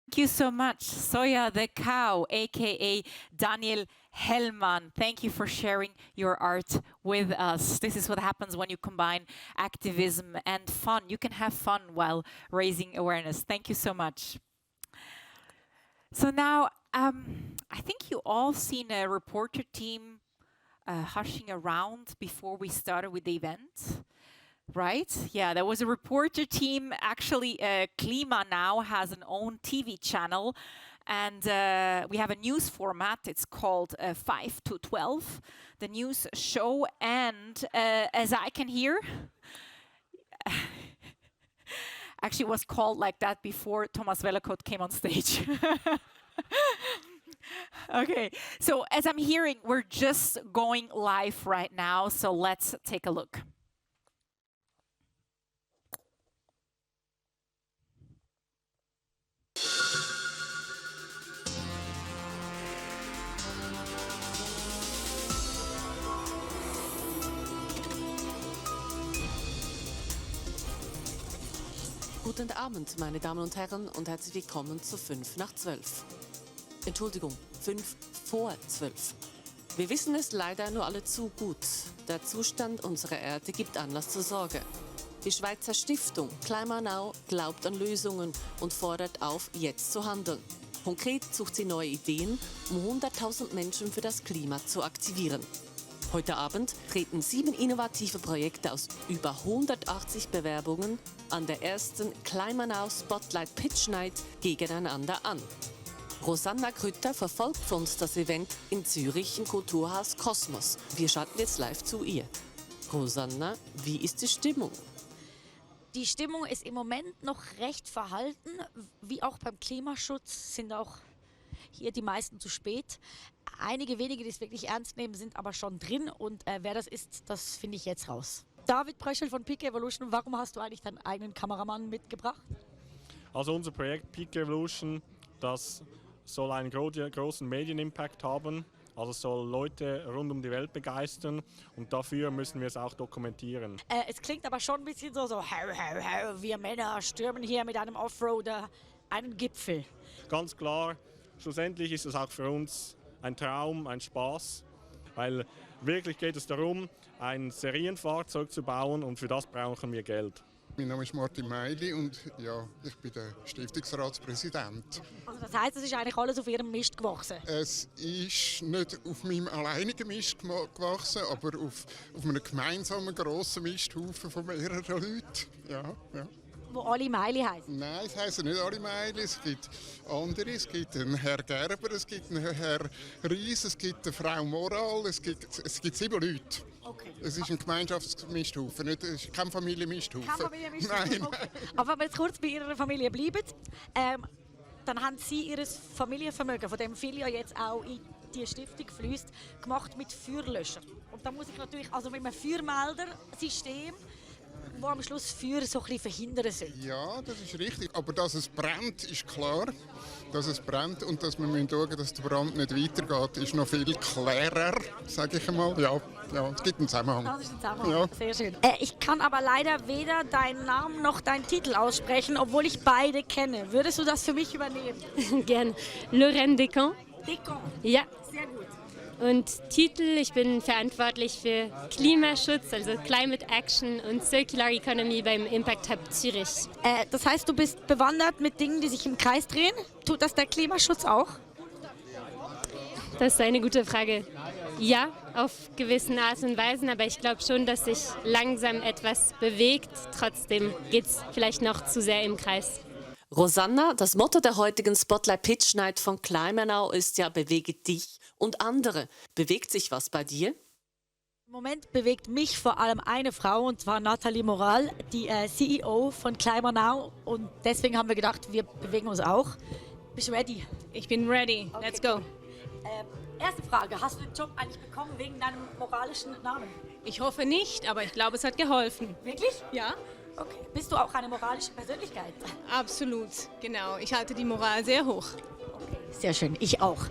Thank you so much, Soja the Cow, aka Daniel Hellmann. Thank you for sharing your art with us. This is what happens when you combine activism and fun. You can have fun while raising awareness. Thank you so much. So now I think you all seen a reporter team hushing around before we started with the event, right? Yeah, there was a reporter team. Actually, Klima Now has an own TV channel, and we have a news format. It's called 5 to 12, the news show. And as I can hear, actually it was called like that before Thomas Wellekot came on stage. Okay, so as I'm hearing, we're just going live right now, so let's take a look. Guten Abend, meine Damen und Herren, und herzlich willkommen zu 5 nach 12. Entschuldigung, 5 vor 12. Wir wissen es leider nur alle zu gut. Der Zustand unserer Erde gibt Anlass zur Sorge. Die Schweizer Stiftung Klima Now glaubt an Lösungen und fordert auf, jetzt zu handeln. Konkret sucht sie neue Ideen, um 100.000 Menschen für das Klima zu aktivieren. Heute Abend treten 7 innovative Projekte aus über 180 Bewerbungen an der ersten Klima Now Spotlight Pitch Night gegeneinander an. Rosanna Grütter verfolgt für uns das Event in Zürich im Kulturhaus Kosmos. Wir schalten jetzt live zu ihr. Rosanna, wie ist die Stimmung? Die Stimmung ist im Moment noch recht verhalten. Wie auch beim Klimaschutz sind auch hier die meisten zu spät. Einige wenige, die es wirklich ernst nehmen, sind aber schon drin. Und wer das ist, das finde ich jetzt raus. David Pröschel von Peak Evolution, warum hast du eigentlich deinen eigenen Kameramann mitgebracht? Also unser Projekt Peak Evolution, das soll einen großen Medienimpact haben. Also es soll Leute rund um die Welt begeistern und dafür müssen wir es auch dokumentieren. Es klingt aber schon ein bisschen so, wir Männer stürmen hier mit einem Offroader einen Gipfel. Ganz klar, schlussendlich ist es auch für uns ein Traum, ein Spaß, weil wirklich geht es darum, ein Serienfahrzeug zu bauen und für das brauchen wir Geld. Mein Name ist Martin Meili und ja, ich bin der Stiftungsratspräsident. Also das heisst, es ist eigentlich alles auf Ihrem Mist gewachsen? Es ist nicht auf meinem alleinigen Mist gewachsen, aber auf einem gemeinsamen grossen Misthaufen von mehreren Leuten. Ja. Wo alle Meili heißen? Nein, es heißen nicht alle Meili. Es gibt andere. Es gibt einen Herr Gerber, es gibt einen Herr Ries, es gibt eine Frau Moral. Es gibt 7 Leute. Okay. Es ist ein Gemeinschaftsmisthaufen, es ist kein Familienmisthaufen. Kein Familienmisthaufen? Nein. Okay. Aber wenn wir jetzt kurz bei Ihrer Familie bleiben, dann haben Sie Ihr Familienvermögen, von dem viel ja jetzt auch in die Stiftung fließt, gemacht mit Feuerlöschern. Und da muss ich natürlich, also mit einem Feuermeldersystem, wo am Schluss Feuer so ein bisschen verhindern soll. Ja, das ist richtig. Aber dass es brennt, ist klar. Dass es brennt und dass wir schauen müssen, dass der Brand nicht weitergeht, ist noch viel klarer, sage ich einmal. Ja, es gibt einen Zusammenhang. Das ist ein Zusammenhang, ja. Sehr schön. Ich kann aber leider weder deinen Namen noch deinen Titel aussprechen, obwohl ich beide kenne. Würdest du das für mich übernehmen? Gerne. Lorraine Descamps. Descamps? Ja. Sehr gut. Und Titel, ich bin verantwortlich für Klimaschutz, also Climate Action und Circular Economy beim Impact Hub Zürich. Das heißt, du bist bewandert mit Dingen, die sich im Kreis drehen? Tut das der Klimaschutz auch? Das ist eine gute Frage. Ja, auf gewissen Art und Weisen, aber ich glaube schon, dass sich langsam etwas bewegt. Trotzdem geht es vielleicht noch zu sehr im Kreis. Rosanna, das Motto der heutigen Spotlight Pitch Night von Klima Now ist ja bewege dich und andere. Bewegt sich was bei dir? Im Moment bewegt mich vor allem eine Frau, und zwar Nathalie Moral, die CEO von Klima Now. Und deswegen haben wir gedacht, wir bewegen uns auch. Bist du ready? Ich bin ready. Okay. Let's go. Erste Frage, hast du den Job eigentlich bekommen wegen deinem moralischen Namen? Ich hoffe nicht, aber ich glaube, es hat geholfen. Wirklich? Ja. Okay. Bist du auch eine moralische Persönlichkeit? Absolut, genau. Ich halte die Moral sehr hoch. Okay, sehr schön. Ich auch.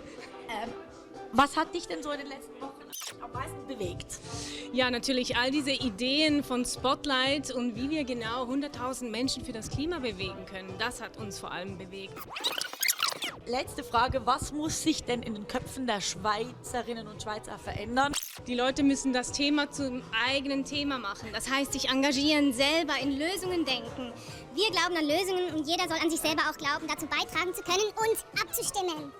Was hat dich denn so in den letzten Wochen am meisten bewegt? Ja, natürlich all diese Ideen von Spotlight und wie wir genau 100.000 Menschen für das Klima bewegen können. Das hat uns vor allem bewegt. Letzte Frage, was muss sich denn in den Köpfen der Schweizerinnen und Schweizer verändern? Die Leute müssen das Thema zum eigenen Thema machen. Das heißt, sich engagieren, selber in Lösungen denken. Wir glauben an Lösungen und jeder soll an sich selber auch glauben, dazu beitragen zu können und abzustimmen.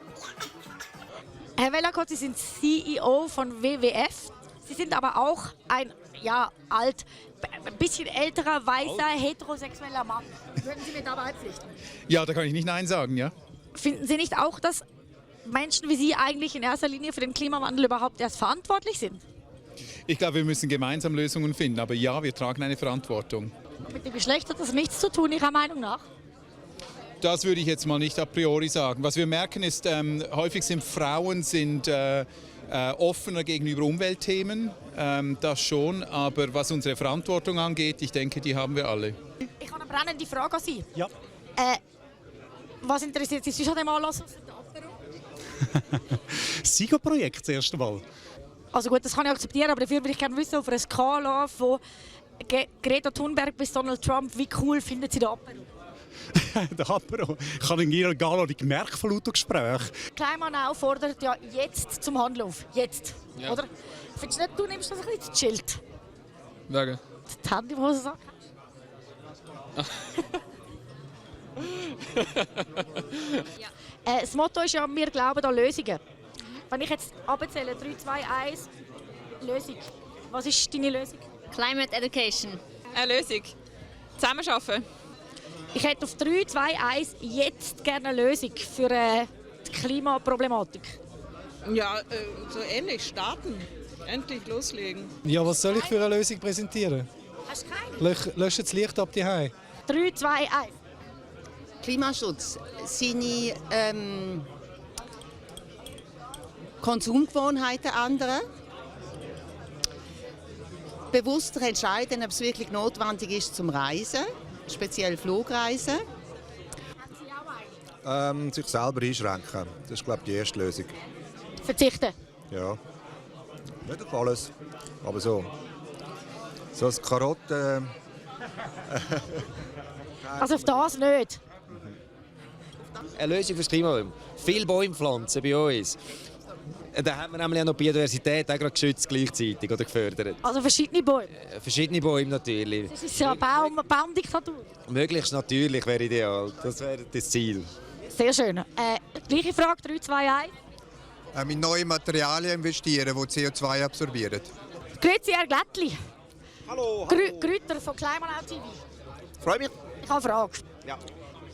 Herr Wellacott, Sie sind CEO von WWF. Sie sind aber auch ein ein bisschen älterer, weißer, heterosexueller Mann. Würden Sie mir da beipflichten? Ja, da kann ich nicht Nein sagen, ja. Finden Sie nicht auch, dass Menschen wie Sie eigentlich in erster Linie für den Klimawandel überhaupt erst verantwortlich sind? Ich glaube, wir müssen gemeinsam Lösungen finden, aber ja, wir tragen eine Verantwortung. Mit dem Geschlecht hat das nichts zu tun, Ihrer Meinung nach? Das würde ich jetzt mal nicht a priori sagen. Was wir merken ist, häufig sind Frauen offener gegenüber Umweltthemen, das schon, aber was unsere Verantwortung angeht, ich denke, die haben wir alle. Ich habe eine brennende Frage an Sie. Ja. Was interessiert Sie sonst an dem Anlass? Das SIGA-Projekt das erste Mal. Also gut, das kann ich akzeptieren, aber dafür würde ich gerne wissen, auf einer Skala von Greta Thunberg bis Donald Trump, wie cool finden Sie den Apero? Der Apero. Ich habe in Ihrer Gala nicht gemerkt von lauter Gesprächen. Kleinmann fordert ja jetzt zum Handeln auf. Jetzt. Ja. Oder? Findest du nicht, du nimmst das ein bisschen zu chillt? Wegen? Die Hände im Hosensack? Das Motto ist ja, wir glauben an Lösungen. Wenn ich jetzt abzähle, 3, 2, 1, Lösung. Was ist deine Lösung? Climate Education. Eine Lösung. Zusammenarbeiten. Ich hätte auf 3, 2, 1 jetzt gerne eine Lösung für die Klimaproblematik. Ja, so ähnlich. Starten. Endlich loslegen. Ja, was soll ich für eine Lösung präsentieren? Hast du keine? Löschen das Licht ab die Hause. 3, 2, 1. Klimaschutz. Seine Konsumgewohnheiten ändern. Bewusster entscheiden, ob es wirklich notwendig ist zum Reisen, speziell Flugreisen. Sich selber einschränken. Das ist, glaube ich, die erste Lösung. Verzichten? Ja. Nicht auf alles, aber so. So als Karotte. Also auf das nicht? Eine Lösung fürs Klima. Viele Bäume pflanzen bei uns. Da haben wir nämlich auch noch Biodiversität auch gerade geschützt gleichzeitig oder gefördert. Also verschiedene Bäume? Verschiedene Bäume natürlich. Das ist ja eine Baumdiktatur. Möglichst natürlich wäre ideal. Das wäre das Ziel. Sehr schön. Gleiche Frage, 3, 2, 1. In neue Materialien investieren, die CO2 absorbieren. Grüezi, Herr Glättli. Hallo. Grüter von Kleinmann TV. Freue mich. Ich habe eine Frage. Ja.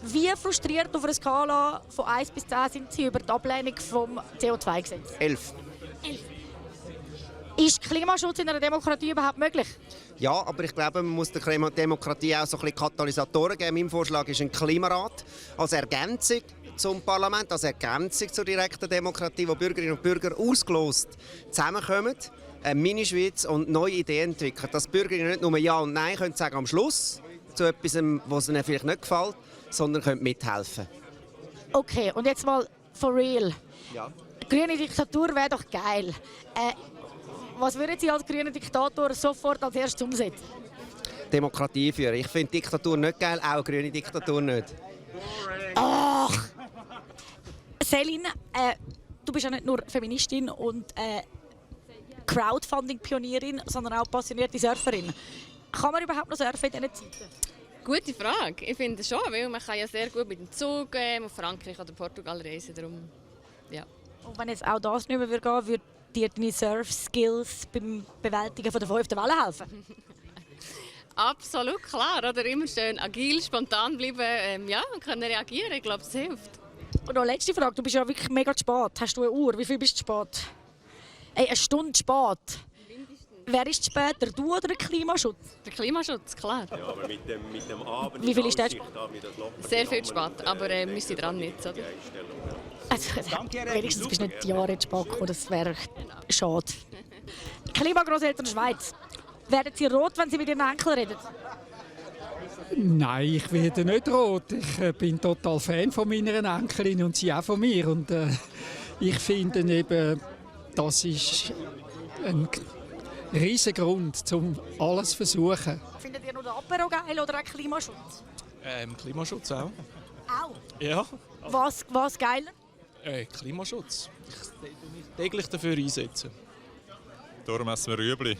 Wie frustriert auf einer Skala von 1 bis 10 sind Sie über die Ablehnung vom CO2-Gesetz? 11. Ist Klimaschutz in einer Demokratie überhaupt möglich? Ja, aber ich glaube, man muss der Demokratie auch so ein bisschen Katalysatoren geben. Mein Vorschlag ist ein Klimarat als Ergänzung zum Parlament, als Ergänzung zur direkten Demokratie, wo Bürgerinnen und Bürger ausgelost zusammenkommen, eine Mini-Schweiz und neue Ideen entwickeln. Dass die Bürgerinnen nicht nur Ja und Nein können sagen am Schluss zu etwas, was ihnen vielleicht nicht gefällt, sondern können mithelfen. Okay, und jetzt mal for real. Ja. Grüne Diktatur wäre doch geil. Was würden Sie als grüner Diktator sofort als erstes umsetzen? Demokratie führen. Ich finde Diktatur nicht geil, auch grüne Diktatur nicht. Ach! Selin, du bist ja nicht nur Feministin und Crowdfunding-Pionierin, sondern auch passionierte Surferin. Kann man überhaupt noch surfen in diesen Zeiten? Gute Frage. Ich finde schon, weil man kann ja sehr gut mit dem Zug auf Frankreich oder Portugal reisen. Darum, ja. Und wenn jetzt auch das nicht mehr gehen würde, würde dir deine Surf-Skills beim Bewältigen von der 5. Welle helfen? Absolut, klar. Oder immer schön agil, spontan bleiben und können reagieren. Ich glaube, es hilft. Und noch letzte Frage. Du bist ja wirklich mega spät. Hast du eine Uhr? Wie viel bist du spät? Ey, eine Stunde spät. Wer ist später, du oder der Klimaschutz? Der Klimaschutz, klar. Ja, aber mit dem Abend... Wie viel ist der spät? Sehr viel spät, aber wir sind dran jetzt, oder? Also, wenigstens bist du nicht die Jahre jetzt spät gekommen, das wäre schade. Klimagroßeltern Schweiz. Werden Sie rot, wenn Sie mit Ihren Enkeln reden? Nein, ich werde nicht rot. Ich bin total Fan von meiner Enkelin und sie auch von mir. Und ich finde eben, das ist ein riesiger Grund, um alles zu versuchen. Findet ihr nur den Apero geil oder auch Klimaschutz? Klimaschutz auch. Auch? Ja. Was geiler? Klimaschutz. Ich mich täglich dafür einsetzen. Darum essen wir Rüebli.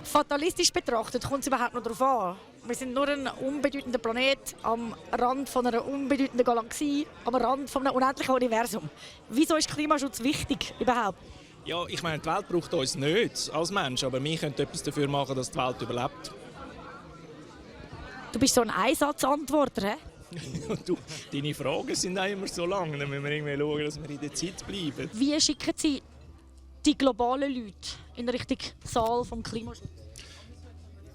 Fatalistisch betrachtet kommt es überhaupt noch darauf an. Wir sind nur ein unbedeutender Planet am Rand von einer unbedeutenden Galaxie, am Rand von einem unendlichen Universum. Wieso ist Klimaschutz wichtig überhaupt? Ja, ich meine, die Welt braucht uns nicht als Mensch, aber wir können etwas dafür machen, dass die Welt überlebt. Du bist so ein Einsatzantworter, hä? Du, deine Fragen sind auch immer so lang, dann müssen wir irgendwie schauen, dass wir in der Zeit bleiben. Wie schicken Sie die globalen Leute in Richtung Saal vom Klimaschutz?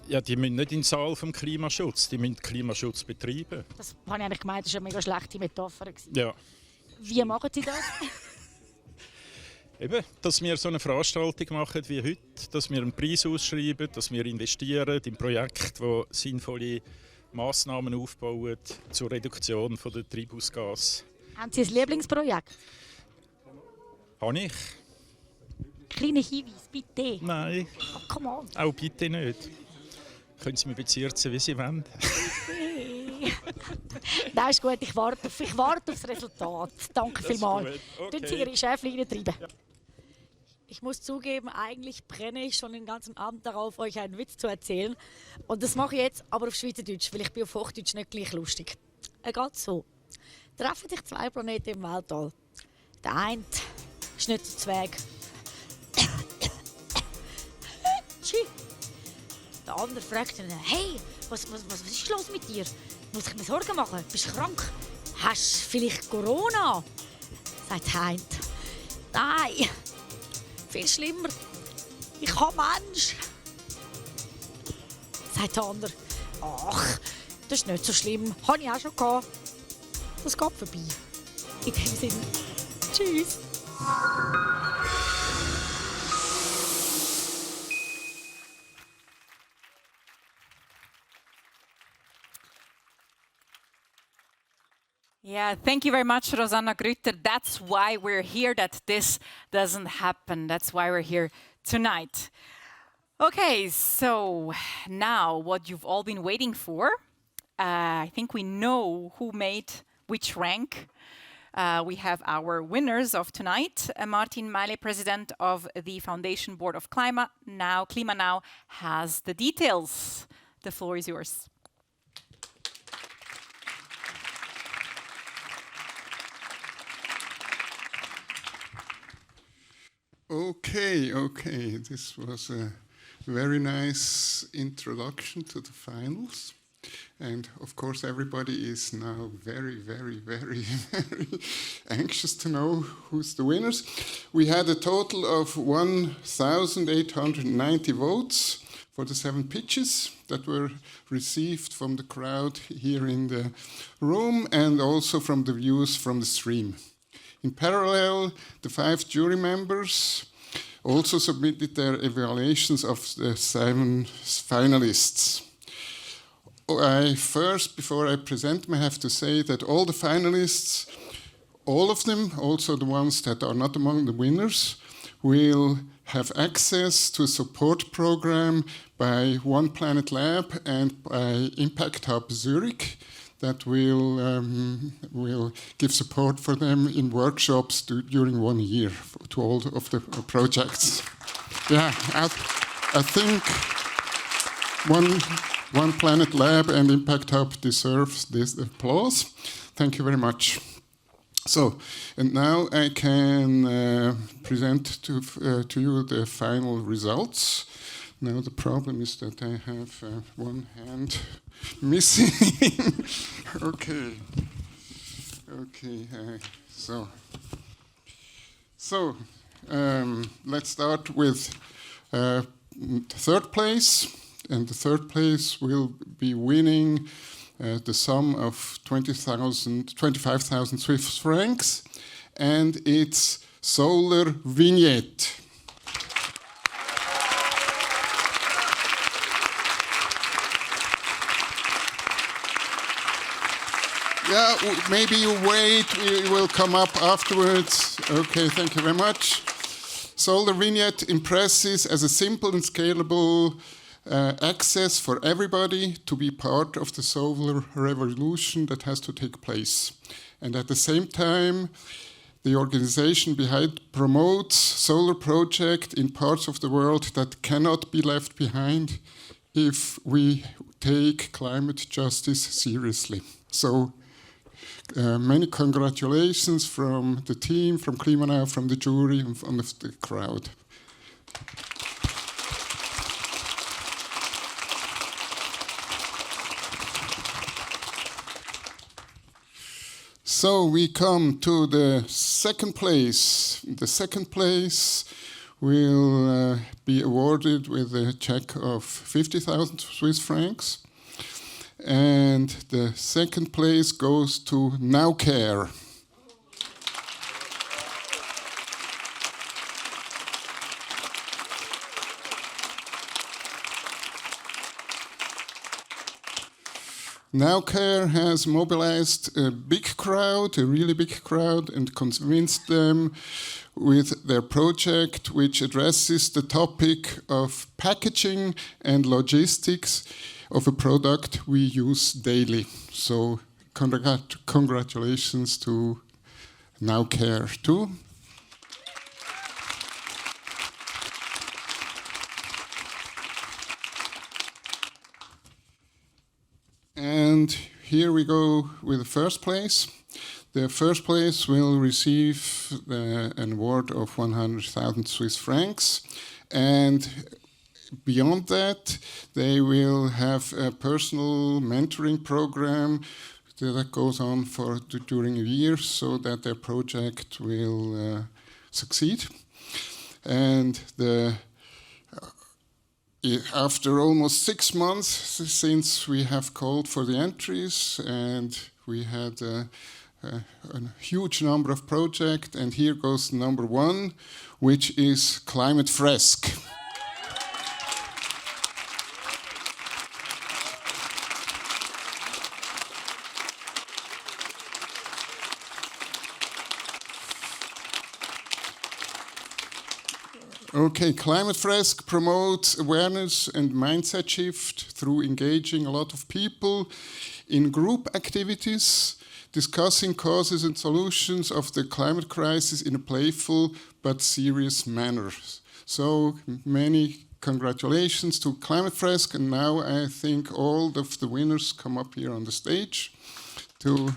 Ja, die müssen nicht in den Saal vom Klimaschutz, die müssen Klimaschutz betreiben. Das habe ich eigentlich gemeint, das war eine mega schlechte Metapher. Ja. Wie machen Sie das? Eben, dass wir so eine Veranstaltung machen wie heute, dass wir einen Preis ausschreiben, dass wir investieren in Projekte, die sinnvolle Massnahmen aufbauen zur Reduktion der Treibhausgase. Haben Sie ein Lieblingsprojekt? Habe ich? Kleiner Hinweis, bitte. Nein. Oh, come on. Auch bitte nicht. Können Sie mir bezirzen, wie Sie wollen? Nein, ist gut, ich warte aufs Resultat. Danke vielmals. Okay. Tun Sie Ihre Schäfchen reintreiben. Ja. Ich muss zugeben, eigentlich brenne ich schon den ganzen Abend darauf, euch einen Witz zu erzählen. Und das mache ich jetzt aber auf Schweizerdeutsch, weil ich bin auf Hochdeutsch nicht gleich lustig. Er geht so. Treffen sich zwei Planeten im Weltall. Der eine ist nicht so Zwerg. Der andere fragt ihn, hey, was ist los mit dir? Muss ich mir Sorgen machen? Bist du krank? Hast du vielleicht Corona? Sagt der eine. Nein, viel schlimmer. Ich habe Mensch. Sagt der andere. Ach, das ist nicht so schlimm. Habe ich auch schon gehabt. Das geht vorbei. In dem Sinne, tschüss. Yeah, thank you very much, Rosanna Grütter. That's why we're here, that this doesn't happen. That's why we're here tonight. Okay, so now what you've all been waiting for. I think we know who made which rank. We have our winners of tonight. Martin Meile, president of the Foundation Board of Klima Now, has the details. The floor is yours. Okay. This was a very nice introduction to the finals. And of course, everybody is now very, very, very, very anxious to know who's the winners. We had a total of 1,890 votes for the 7 pitches that were received from the crowd here in the room and also from the views from the stream. In parallel, the 5 jury members also submitted their evaluations of the 7 finalists. Before I present them, I have to say that all the finalists, all of them, also the ones that are not among the winners, will have access to a support program by One Planet Lab and by Impact Hub Zurich that will give support for them in workshops during 1 year to all of the projects. Yeah, I think One Planet Lab and Impact Hub deserves this applause. Thank you very much. So, and now I can present to you the final results. Now the problem is that I have one hand missing. Okay. Let's start with third place, and the third place will be winning the sum of 25,000 Swiss francs, and it's Solar Vignette. Yeah, maybe you wait, we will come up afterwards. Okay, thank you very much. Solar Vignette impresses as a simple and scalable access for everybody to be part of the solar revolution that has to take place. And at the same time, the organization behind promotes solar projects in parts of the world that cannot be left behind if we take climate justice seriously. So many congratulations from the team, from Klimanow, from the jury, and from the crowd. So we come to the second place. The second place will be awarded with a check of 50,000 Swiss francs. And the second place goes to NowCare. NowCare has mobilized a big crowd, a really big crowd, and convinced them with their project, which addresses the topic of packaging and logistics of a product we use daily. So congratulations to NowCare too. And here we go with the first place. The first place will receive an award of 100,000 Swiss francs. And beyond that, they will have a personal mentoring program that goes on during a year so that their project will succeed. And after almost 6 months since we have called for the entries, and we had a huge number of projects, and here goes number 1, which is Climate Fresque. Okay, Climate Fresque promotes awareness and mindset shift through engaging a lot of people in group activities, discussing causes and solutions of the climate crisis in a playful but serious manner. So many congratulations to Climate Fresque, and now I think all of the winners come up here on the stage to...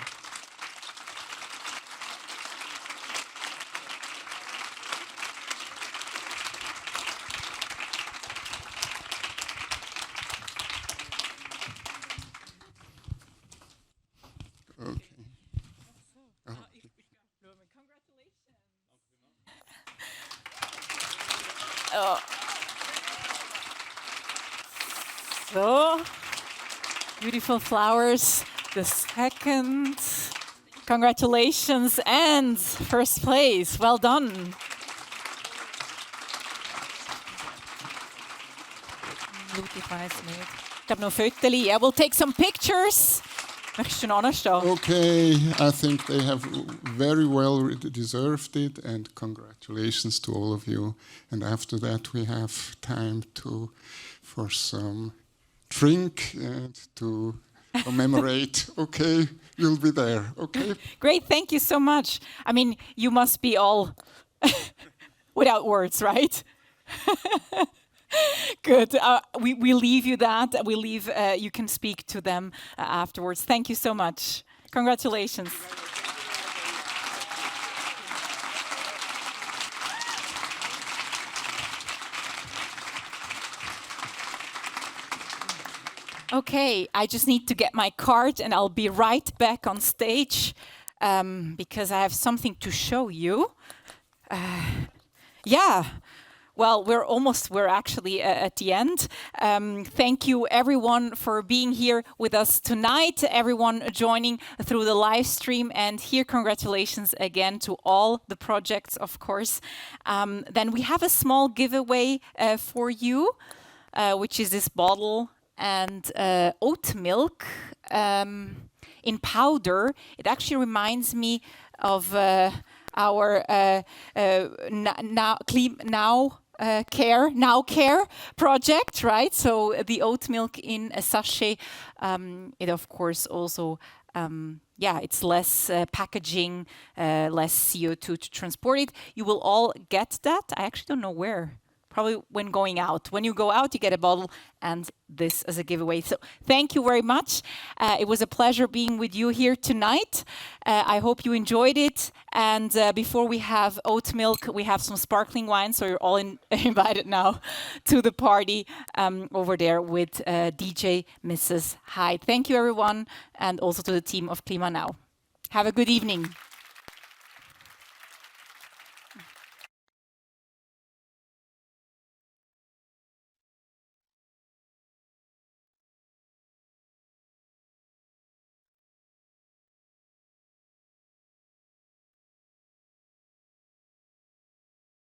So, beautiful flowers, the second. Congratulations, and first place. Well done. Ich habe noch Fotos. I will take some pictures. Möchtest du noch anstehen? Okay, I think they have very well deserved it, and congratulations to all of you. And after that, we have time for some drink and to commemorate. Okay, you'll be there. Okay. Great, thank you so much. I mean, you must be all without words, right? Good. We leave you that. We leave. You can speak to them afterwards. Thank you so much. Congratulations. Okay, I just need to get my card and I'll be right back on stage because I have something to show you. Yeah. Well, we're actually at the end. Thank you everyone for being here with us tonight, everyone joining through the live stream, and here congratulations again to all the projects, of course. Then we have a small giveaway for you, which is this bottle and oat milk in powder. It actually reminds me of our NowCare project, right? So the oat milk in a sachet. It of course also it's less packaging, less CO2 to transport it. You will all get that. I actually don't know where. Probably when going out. When you go out, you get a bottle and this as a giveaway. So thank you very much. It was a pleasure being with you here tonight. I hope you enjoyed it. And before we have oat milk, we have some sparkling wine. So you're all invited now to the party over there with DJ Mrs. Hyde. Thank you, everyone. And also to the team of Klima Now. Have a good evening.